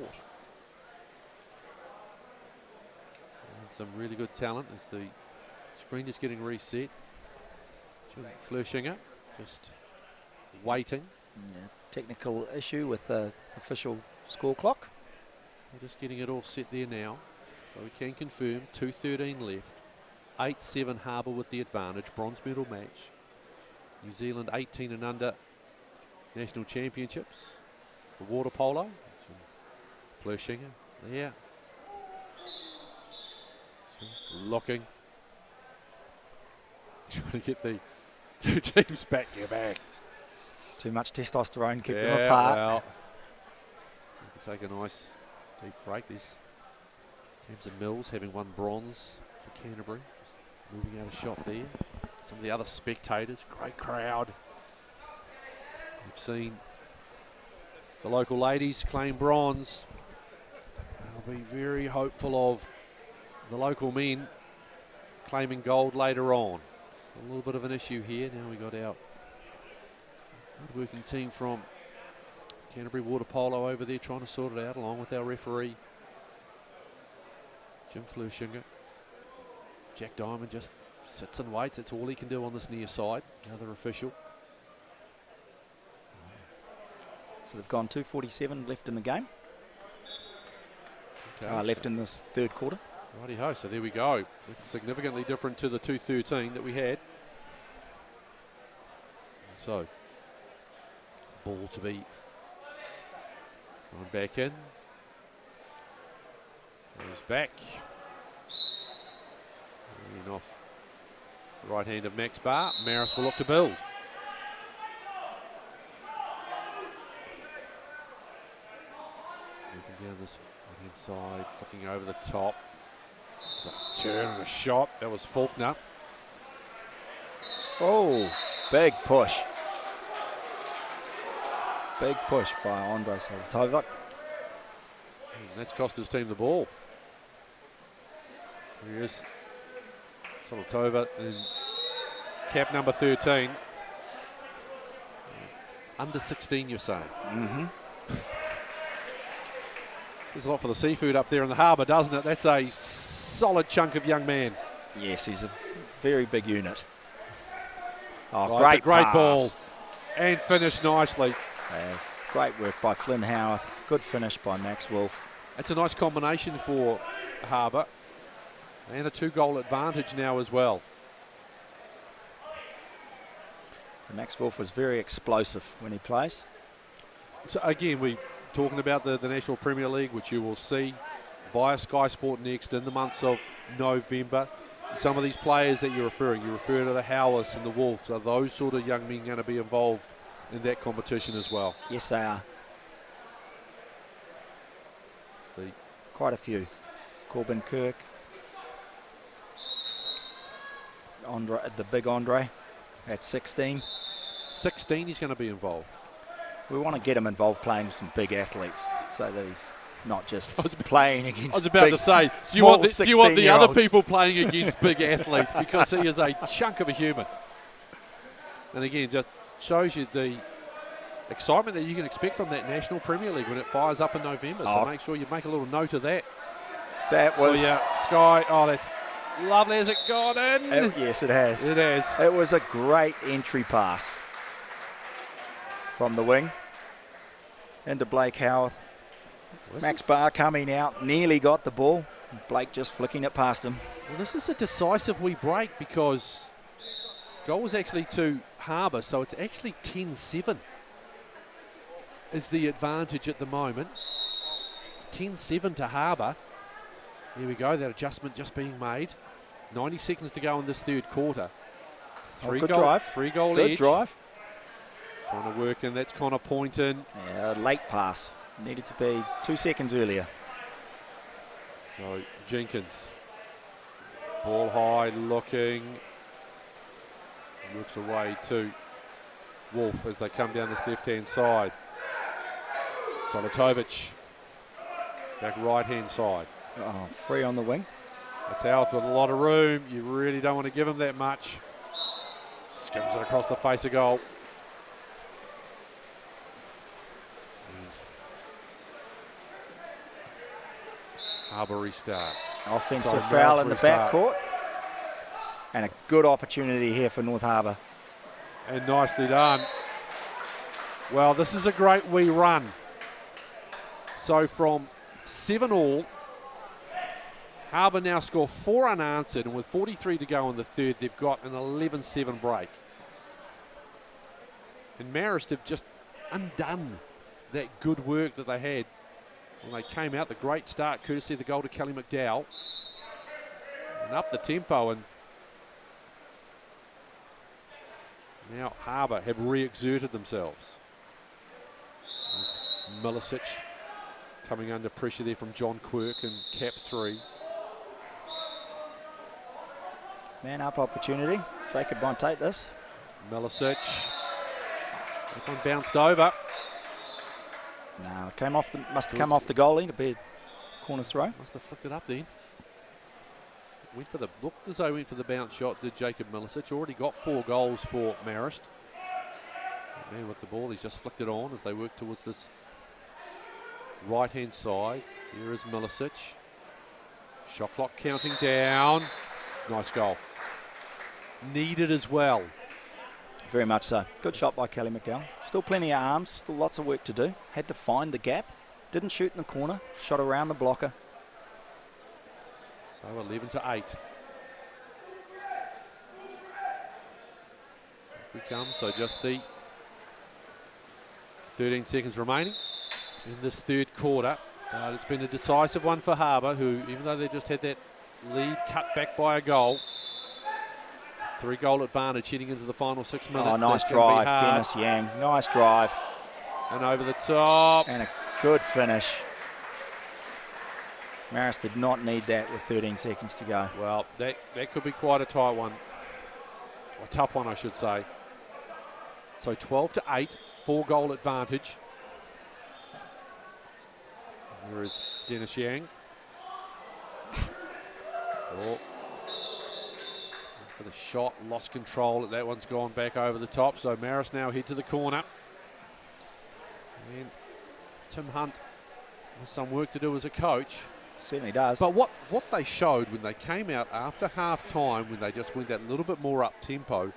And some really good talent as the screen is getting reset. Flerschinger just waiting. Yeah, technical issue with the official score clock. We're just getting it all set there now. So we can confirm 2:13 left. 8-7 Harbour with the advantage. Bronze medal match. New Zealand 18 and under. National Championships for water polo. Flerschinger there. Looking. Trying to get the two teams back. Too much testosterone kept them apart. Well, take a nice deep break. This James and Mills having won bronze for Canterbury. Just moving out a shot there. Some of the other spectators, great crowd. We've seen the local ladies claim bronze. I'll be very hopeful of the local men claiming gold later on. Just a little bit of an issue here. Now we got our working team from Canterbury Water Polo over there trying to sort it out along with our referee, Jim Flerschinger. Jack Diamond just sits and waits. That's all he can do on this near side. The other official. So they've gone 2:47 left in the game. Okay, left in this third quarter. Righty-ho, so there we go. It's significantly different to the 2:13 that we had. So, ball to be going back in. Goes back. And off the right hand of Max Barr. Marist will look to build. Moving down this right-hand side, flicking over the top. There's a turn and a shot. That was Faulkner. Oh, big push. Big push by Andre Soltovic. That's cost his team the ball. Here he is. Solotova in cap number 13. Under 16, you're saying? Mm-hmm. There's a lot for the seafood up there in the harbour, doesn't it? That's a solid chunk of young man. Yes, he's a very big unit. Oh, Right, great pass. Ball. And finished nicely. Great work by Flynn Howarth. Good finish by Max Wolf. That's a nice combination for Harbour. And a 2-goal advantage now as well. Max Wolf was very explosive when he plays. So again, we're talking about the National Premier League, which you will see via Sky Sport Next in the months of November. Some of these players that you refer to the Howarths and the Wolves. Are those sort of young men going to be involved in that competition as well? Yes, they are. Quite a few. Corbin Kirk. Andre, the big Andre at 16. 16 he's going to be involved. We want to get him involved playing with some big athletes so that he's not just playing against I was about to say, do you want the other people playing against big athletes, because he is a chunk of a human. And again, just shows you the excitement that you can expect from that National Premier League when it fires up in November. So make sure you make a little note of that. That was... Sky. Oh, that's lovely. Has it gone in? Yes, it has. It has. It was a great entry pass from the wing into Blake Howarth. Max Barr coming out, nearly got the ball. Blake just flicking it past him. Well, this is a decisive wee break because goal was actually to Harbour, so it's actually 10-7 is the advantage at the moment. It's 10-7 to Harbour. Here we go, that adjustment just being made. 90 seconds to go in this third quarter. Good drive. 3-goal Good edge. drive. Trying to work in, that's Connor Poynton. Yeah, late pass. Needed to be 2 seconds earlier. So Jenkins. Ball high, looking. Works away to Wolf as they come down this left-hand side. Solitovic. Back right-hand side. Oh, free on the wing. That's Howarth with a lot of room. You really don't want to give him that much. Skims it across the face of goal. Harbour restart. Offensive foul in the back court. And a good opportunity here for North Harbour. And nicely done. Well, this is a great wee run. So from 7-all, Harbour now score 4 unanswered, and with 43 to go in the third, they've got an 11-7 break. And Marist have just undone that good work that they had when they came out. The great start, courtesy of the goal to Kelly McDowell. And up the tempo, and now Harbour have re-exerted themselves. There's Milicic coming under pressure there from John Quirk and cap 3. Man up opportunity. Jacob Bond take this. Milicic. That one bounced over. No, came off the, must have come off the goalie to be a corner throw. Must have flicked it up then. Looked as though he went for the bounce shot, did Jacob Milicic. Already got 4 goals for Marist. Man with the ball, he's just flicked it on as they work towards this right-hand side. Here is Milicic. Shot clock counting down. Nice goal. Needed as well. Very much so. Good shot by Kelly McDowell. Still plenty of arms, still lots of work to do. Had to find the gap. Didn't shoot in the corner, shot around the blocker. So 11-8. Here we come, so just the 13 seconds remaining in this third quarter. But it's been a decisive one for Harbour, who, even though they just had that lead cut back by a goal, 3-goal advantage heading into the final 6 minutes. Oh, nice drive, Dennis Yang. Nice drive. And over the top. And a good finish. Marist did not need that with 13 seconds to go. Well, that could be quite a tight one. A tough one, I should say. So 12-8, 4-goal advantage. Here is Dennis Yang. For the shot, lost control. That one's gone back over the top. So Marist now head to the corner. And Tim Hunt has some work to do as a coach. Certainly does. But what they showed when they came out after half-time, when they just went that little bit more up-tempo,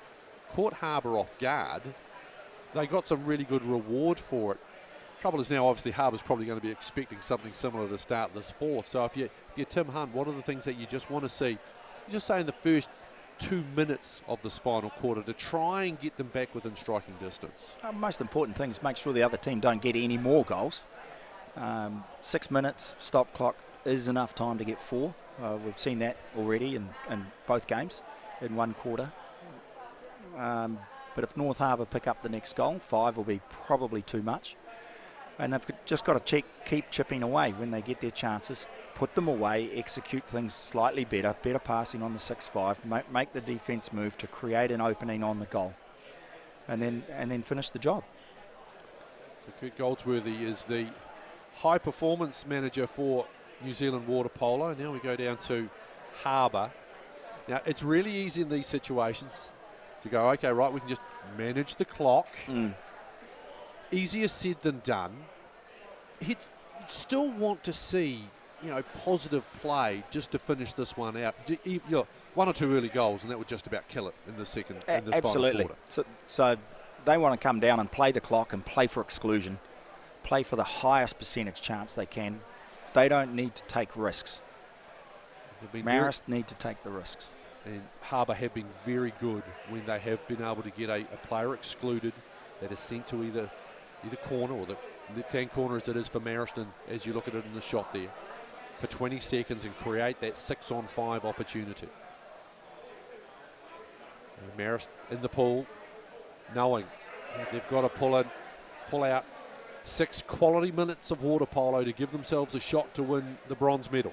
caught Harbour off guard, they got some really good reward for it. Trouble is now, obviously, Harbour's probably going to be expecting something similar to start this fourth. So if you're Tim Hunt, what are the things that you just want to see? Just say in the first 2 minutes of this final quarter to try and get them back within striking distance. Most important thing is make sure the other team don't get any more goals. 6 minutes, stop clock is enough time to get 4. We've seen that already in both games in one quarter. But if North Harbour pick up the next goal, 5 will be probably too much. And they've just got to keep chipping away when they get their chances, put them away, execute things slightly better passing on the 6-5, make the defence move to create an opening on the goal, and then finish the job. So Kurt Goldsworthy is the high performance manager for New Zealand Water Polo. Now we go down to Harbour. Now it's really easy in these situations to go, okay, right, we can just manage the clock. easier said than done. He'd still want to see, positive play just to finish this one out. One or two early goals, and that would just about kill it in the second. In this Absolutely. Final quarter. So they want to come down and play the clock and play for exclusion, play for the highest percentage chance they can. They don't need to take risks. Marist need to take the risks. And Harbour have been very good when they have been able to get a player excluded that is sent to either corner or the left-hand corner as it is for Marist, and as you look at it in the shot there, for 20 seconds and create that 6-on-5 opportunity. And Marist in the pool, knowing that they've got to pull out 6 quality minutes of water polo to give themselves a shot to win the bronze medal.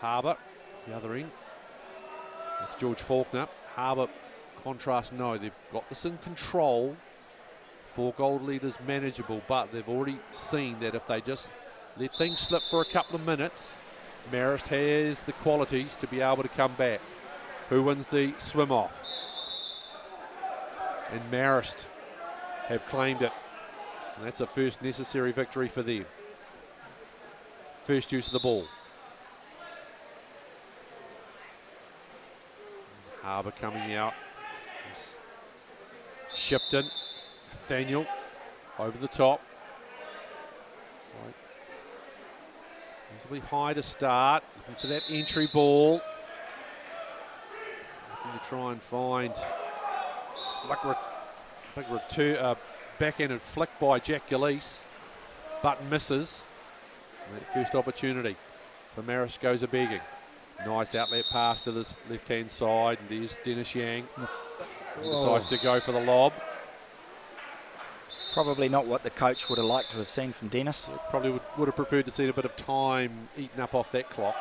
Harbour, the other end. That's George Faulkner. Harbour, contrast, no, they've got this in control. 4 gold leaders manageable, but they've already seen that if they just let things slip for a couple of minutes, Marist has the qualities to be able to come back. Who wins the swim off? And Marist have claimed it. And that's a first necessary victory for them. First use of the ball. Harbour coming out. It's Shipton. Nathaniel over the top. Reasonably high to start. Looking for that entry ball. Looking to try and find backhanded flick by Jack Gillese, but misses. And that first opportunity for Marist goes a-begging. Nice outlet pass to this left-hand side, and there's Dennis Yang. Decides to go for the lob. Probably not what the coach would have liked to have seen from Dennis. Probably would have preferred to see a bit of time eaten up off that clock.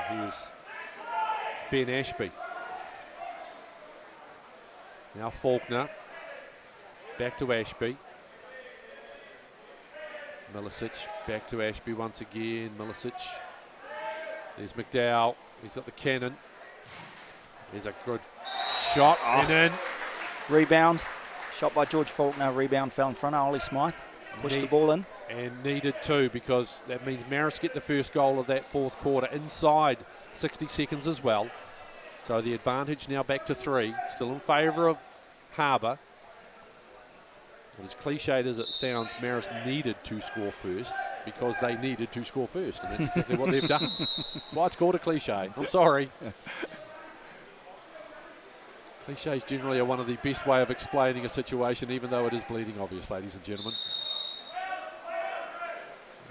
And here's Ben Ashby. Now Faulkner. Back to Ashby. Milicic back to Ashby once again. Milicic. There's McDowell. He's got the cannon. There's a good shot and in. Rebound. Shot by George Faulkner. Rebound fell in front of Ollie Smythe. Pushed the ball in. And needed to, because that means Marist get the first goal of that fourth quarter inside 60 seconds as well. So the advantage now back to 3. Still in favour of Harbour. But as cliched as it sounds, Marist needed to score first because they needed to score first. And that's exactly what they've done. Why it's called a cliche. I'm sorry. Cliches generally are one of the best way of explaining a situation, even though it is bleeding obvious, ladies and gentlemen.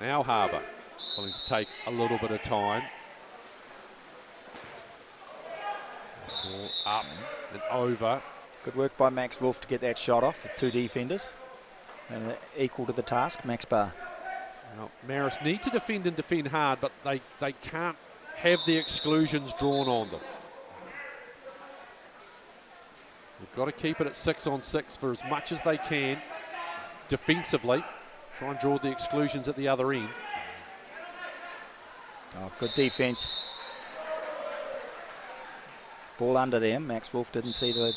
Now Harbour willing to take a little bit of time. Ball up and over. Good work by Max Wolf to get that shot off with 2 defenders. And equal to the task, Max Barr. Now, Marist need to defend and defend hard, but they can't have the exclusions drawn on them. They've got to keep it at 6-on-6 for as much as they can defensively. Try and draw the exclusions at the other end. Oh, good defence. Ball under them. Max Wolf didn't see the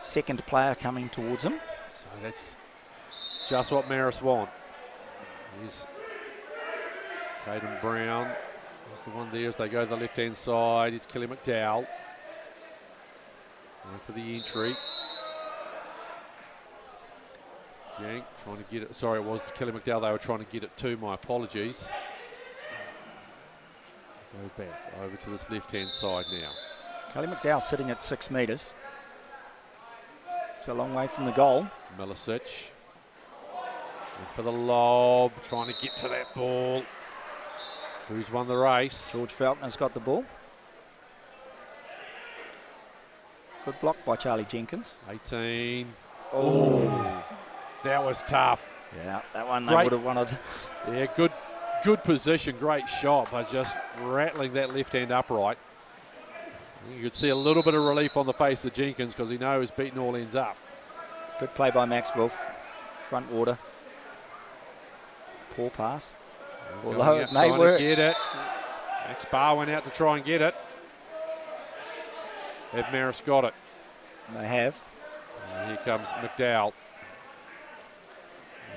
second player coming towards him. So that's just what Marist want. Here's Tatum Brown. There's the one there as they go to the left-hand side. Here's Kelly McDowell. Going for the entry. Jank trying to get it. Sorry, it was Kelly McDowell they were trying to get it to. My apologies. Go back over to this left-hand side now. Kelly McDowell sitting at 6 metres. It's a long way from the goal. Milicic. And for the lob, trying to get to that ball. Who's won the race? George Faulkner's got the ball. Good block by Charlie Jenkins. 18. Oh, that was tough. Yeah, that one they would have wanted. Yeah, good position, great shot, but just rattling that left hand upright. You could see a little bit of relief on the face of Jenkins because he knows beating all ends up. Good play by Max Wolf. Front water. Poor pass. Although it may work. Get it. Max Barr went out to try and get it. Have Marist got it? They have. And here comes McDowell.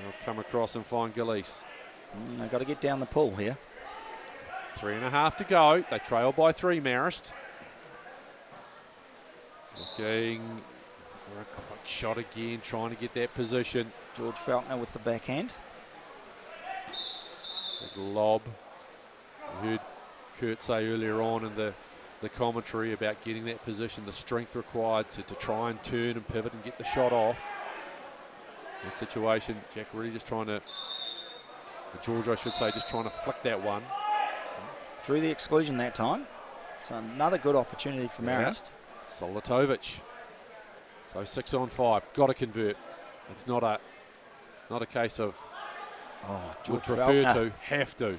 They'll come across and find Gillese. They've got to get down the pool here. 3.5 to go. They trail by 3, Marist. Looking for a quick shot again, trying to get that position. George Faulkner with the backhand. Big lob. We heard Kurt say earlier on in the commentary about getting that position, the strength required to try and turn and pivot and get the shot off. That situation, Jack really just trying to, George I should say, just trying to flick that one. Drew the exclusion that time. So another good opportunity for Marist. Solatovic. So 6 on 5, got to convert. It's not a case of would prefer to, have to.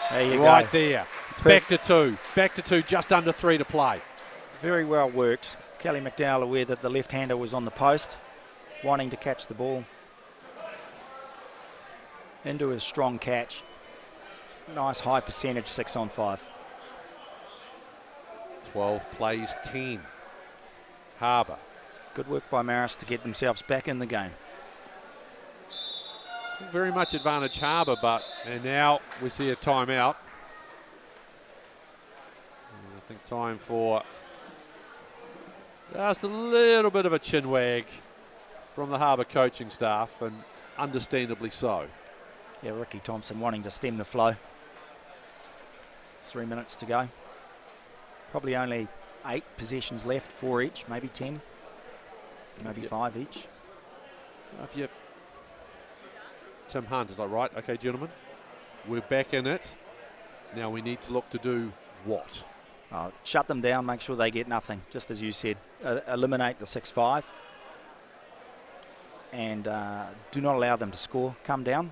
There you go. Right there. It's back to 2. Back to 2, just under 3 to play. Very well worked. Kelly McDowell aware that the left-hander was on the post, wanting to catch the ball. Into a strong catch. Nice high percentage, 6 on 5. 12 plays 10. Harbour. Good work by Marist to get themselves back in the game. Very much advantage Harbour, and now we see a timeout. And I think time for just a little bit of a chin wag from the Harbour coaching staff, and understandably so. Yeah, Ricky Thompson wanting to stem the flow. 3 minutes to go. Probably only 8 possessions left, 4 each, maybe 10, maybe 5 each. Tim Hunt is like, right, okay, gentlemen, we're back in it. Now we need to look to do what? Shut them down, make sure they get nothing, just as you said. Eliminate the 6-5 and do not allow them to score. Come down.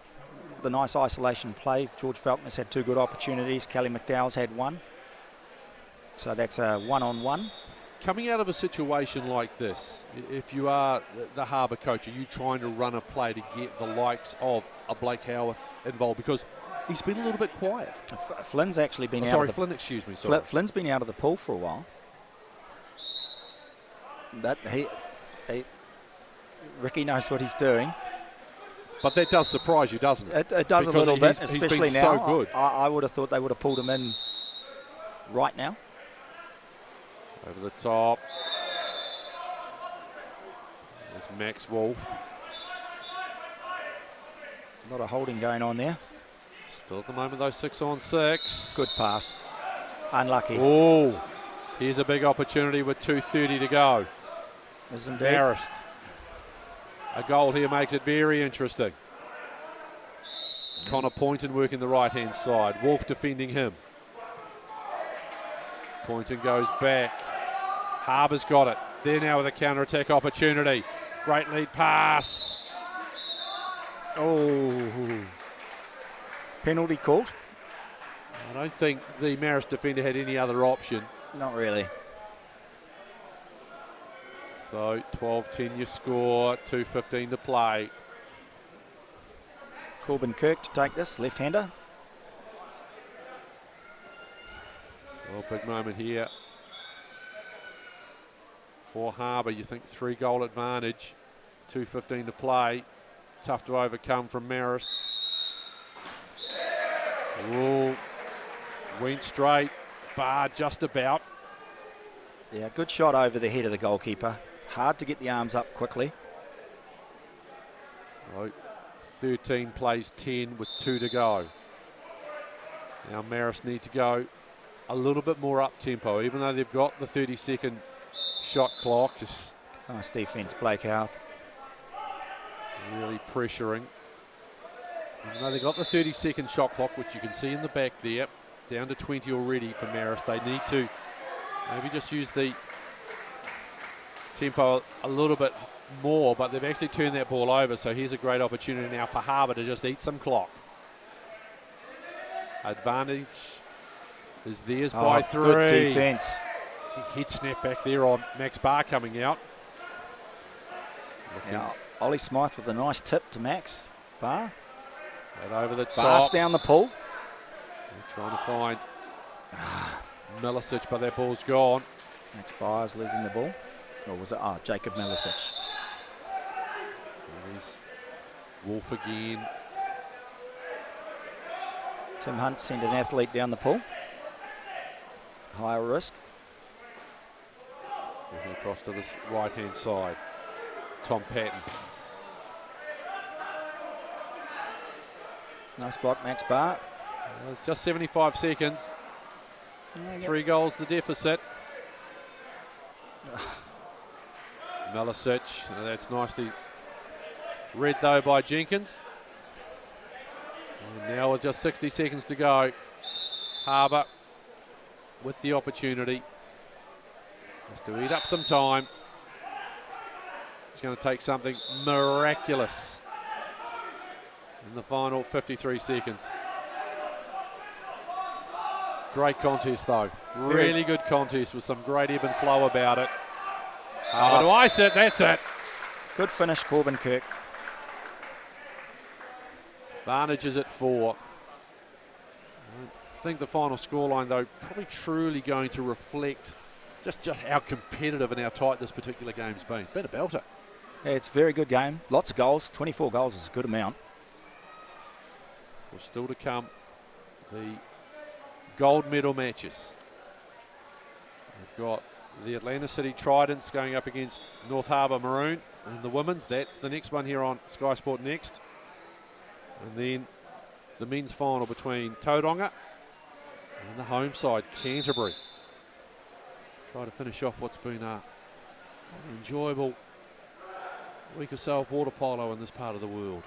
The nice isolation play. George Faulkner's had 2 good opportunities. Kelly McDowell's had 1. So that's a 1-on-1. Coming out of a situation like this, if you are the Harbour coach, are you trying to run a play to get the likes of a Blake Howarth involved? Because he's been a little bit quiet. Flynn's actually been out. Sorry, of the, Flynn, excuse me. Sorry. Flynn's been out of the pool for a while. But Ricky knows what he's doing. But that does surprise you, doesn't it? It does, because a little bit, especially he's been now. So good. I would have thought they would have pulled him in right now. Over the top. There's Max Wolf. A lot of holding going on there. Still at the moment, though, 6 on 6. Good pass. Unlucky. Oh, here's a big opportunity with 2:30 to go. Is indeed. Marist. A goal here makes it very interesting. Connor Poynton working the right-hand side. Wolf defending him. Poynton goes back. Harbour's got it. They're now with a counter-attack opportunity. Great lead pass. Oh. Penalty called? I don't think the Marist defender had any other option. Not really. So 12-10 your score, 2:15 to play. Corbin Kirk to take this, left-hander. Well, big moment here for Harbour. You think 3-goal advantage, 2:15 to play. Tough to overcome from Marist. Oh, went straight, bar just about. Yeah, good shot over the head of the goalkeeper. Hard to get the arms up quickly. So 13 plays 10 with 2 to go. Now Marist need to go a little bit more up tempo, even though they've got the 30-second shot clock. Just nice defence, Blake Howarth. Really pressuring. Even though they've got the 30-second shot clock, which you can see in the back there, down to 20 already for Marist. They need to maybe just use the tempo a little bit more, but they've actually turned that ball over, so here's a great opportunity now for Harbour to just eat some clock. Advantage is theirs by 3. Good defence. Head snap back there on Max Barr coming out. Now, Ollie Smythe with a nice tip to Max Barr. Right over the top. Fast down the pool. They're trying to find Milicic, but that ball's gone. Max Barr's losing the ball. Or was it? Oh, Jacob Milicic. There's Wolf again. Tim Hunt sent an athlete down the pool. Higher risk. Moving across to this right-hand side. Tom Patton. Nice block, Max Barr. It's just 75 seconds. 3 goals the deficit. Milicic, that's nicely read though by Jenkins. And now with just 60 seconds to go, Harbour with the opportunity just to eat up some time. It's going to take something miraculous in the final 53 seconds. Great contest though. Really good contest with some great ebb and flow about it. Harbour to ice it, that's it. Good finish, Corbin Kirk. Barnage is at 4. I think the final scoreline though probably truly going to reflect just how competitive and how tight this particular game's been. Been a belter. Yeah, it's a very good game. Lots of goals. 24 goals is a good amount. Well, still to come, the gold medal matches. We've got the Atlanta City Tridents going up against North Harbour Maroon in the women's. That's the next one here on Sky Sport Next. And then the men's final between Tauranga and the home side, Canterbury. Try to finish off what's been an enjoyable week or so of water polo in this part of the world.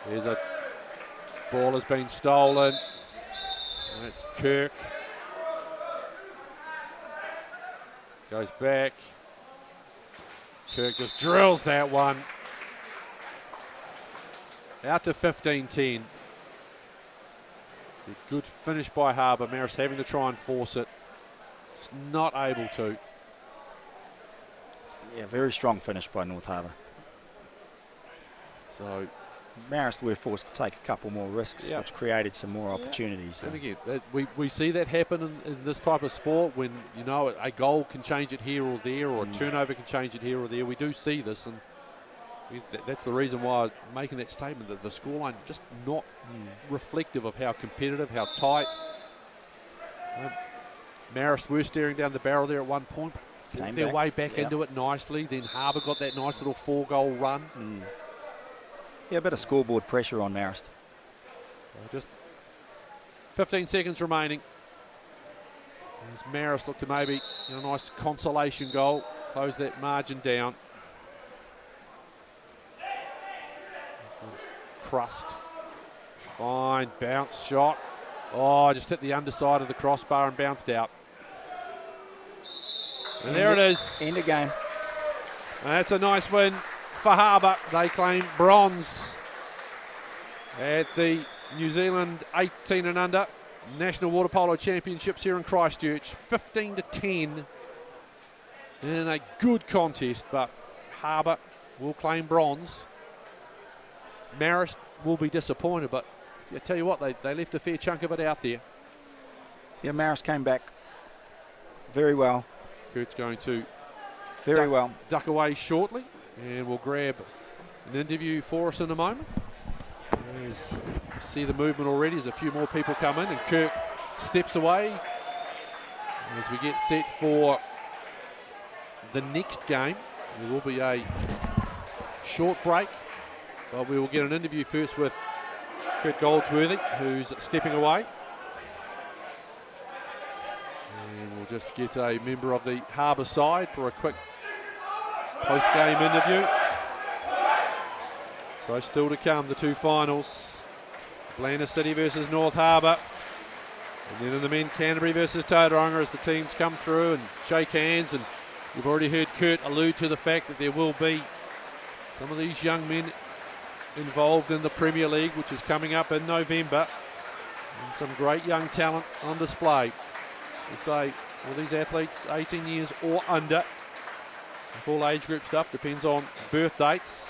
There's a ball has been stolen. That's Kirk. Goes back. Kirk just drills that one. Out to 15-10. Good finish by Harbour. Marist having to try and force it. Just not able to. Yeah, very strong finish by North Harbour. So Marist were forced to take a couple more risks, which created some more opportunities. And again, we see that happen in this type of sport when, you know, a goal can change it here or there, or a turnover can change it here or there. We do see this, and that's the reason why I'm making that statement, that the scoreline just not reflective of how competitive, how tight. Marist were staring down the barrel there at one point. Came their way back into it nicely. Then Harbour got that nice little 4-goal run. Yeah, a bit of scoreboard pressure on Marist. Just 15 seconds remaining. As Marist looked to maybe a nice consolation goal, close that margin down. Crust. Fine bounce shot. Oh, just hit the underside of the crossbar and bounced out. And there it is. End of game. And that's a nice win for Harbour. They claim bronze at the New Zealand 18 and under National Water Polo Championships here in Christchurch. 15-10 in a good contest, but Harbour will claim bronze. Marist will be disappointed, but I tell you what, they left a fair chunk of it out there. Yeah, Marist came back very well. Kurt's going to duck away shortly, and we'll grab an interview for us in a moment. As see the movement already, as a few more people come in, and Kirk steps away as we get set for the next game. There will be a short break, but we will get an interview first with Kurt Goldsworthy, who's stepping away. And we'll just get a member of the Harbour side for a quick post-game interview. So still to come, the two finals. Atlanta City versus North Harbour. And then in the men, Canterbury versus Tauranga, as the teams come through and shake hands. And you've already heard Kurt allude to the fact that there will be some of these young men involved in the Premier League, which is coming up in November. And some great young talent on display. To say, well, these athletes 18 years or under, all age group stuff, depends on birth dates.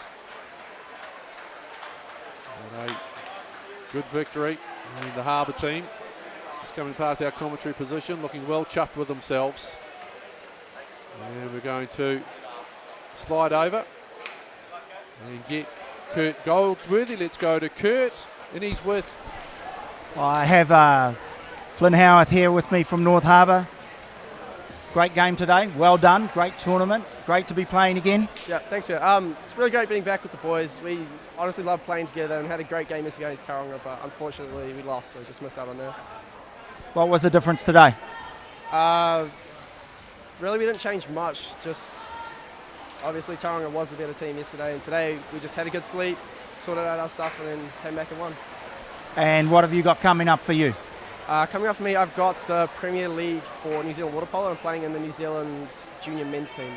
And a good victory. And the Harbour team is coming past our commentary position, looking well chuffed with themselves. And we're going to slide over and get Kurt Goldsworthy. Let's go to Kurt, and he's with... I have Flynn Howarth here with me from North Harbour. Great game today, well done, great tournament, great to be playing again. Yeah, thanks. It's really great being back with the boys. We honestly love playing together and had a great game against Tauranga, but unfortunately we lost, so just missed out on there. What was the difference today? Really, we didn't change much. Just obviously Tauranga was the better team yesterday, and today we just had a good sleep, sorted out our stuff, and then came back and won. And what have you got coming up for you? Coming up for me, I've got the Premier League for New Zealand Water Polo. I'm playing in the New Zealand junior men's team.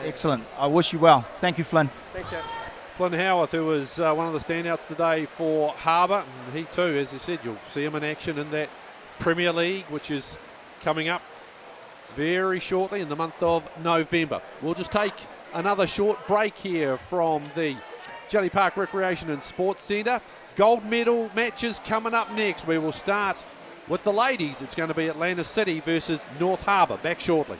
Excellent. I wish you well. Thank you, Flynn. Thanks, Kat. Flynn Howarth, who was one of the standouts today for Harbour. And he too, as you said, you'll see him in action in that Premier League, which is coming up very shortly in the month of November. We'll just take another short break here from the Jelly Park Recreation and Sports Centre. Gold medal matches coming up next. We will start with the ladies. It's going to be Atlanta City versus North Harbour. Back shortly.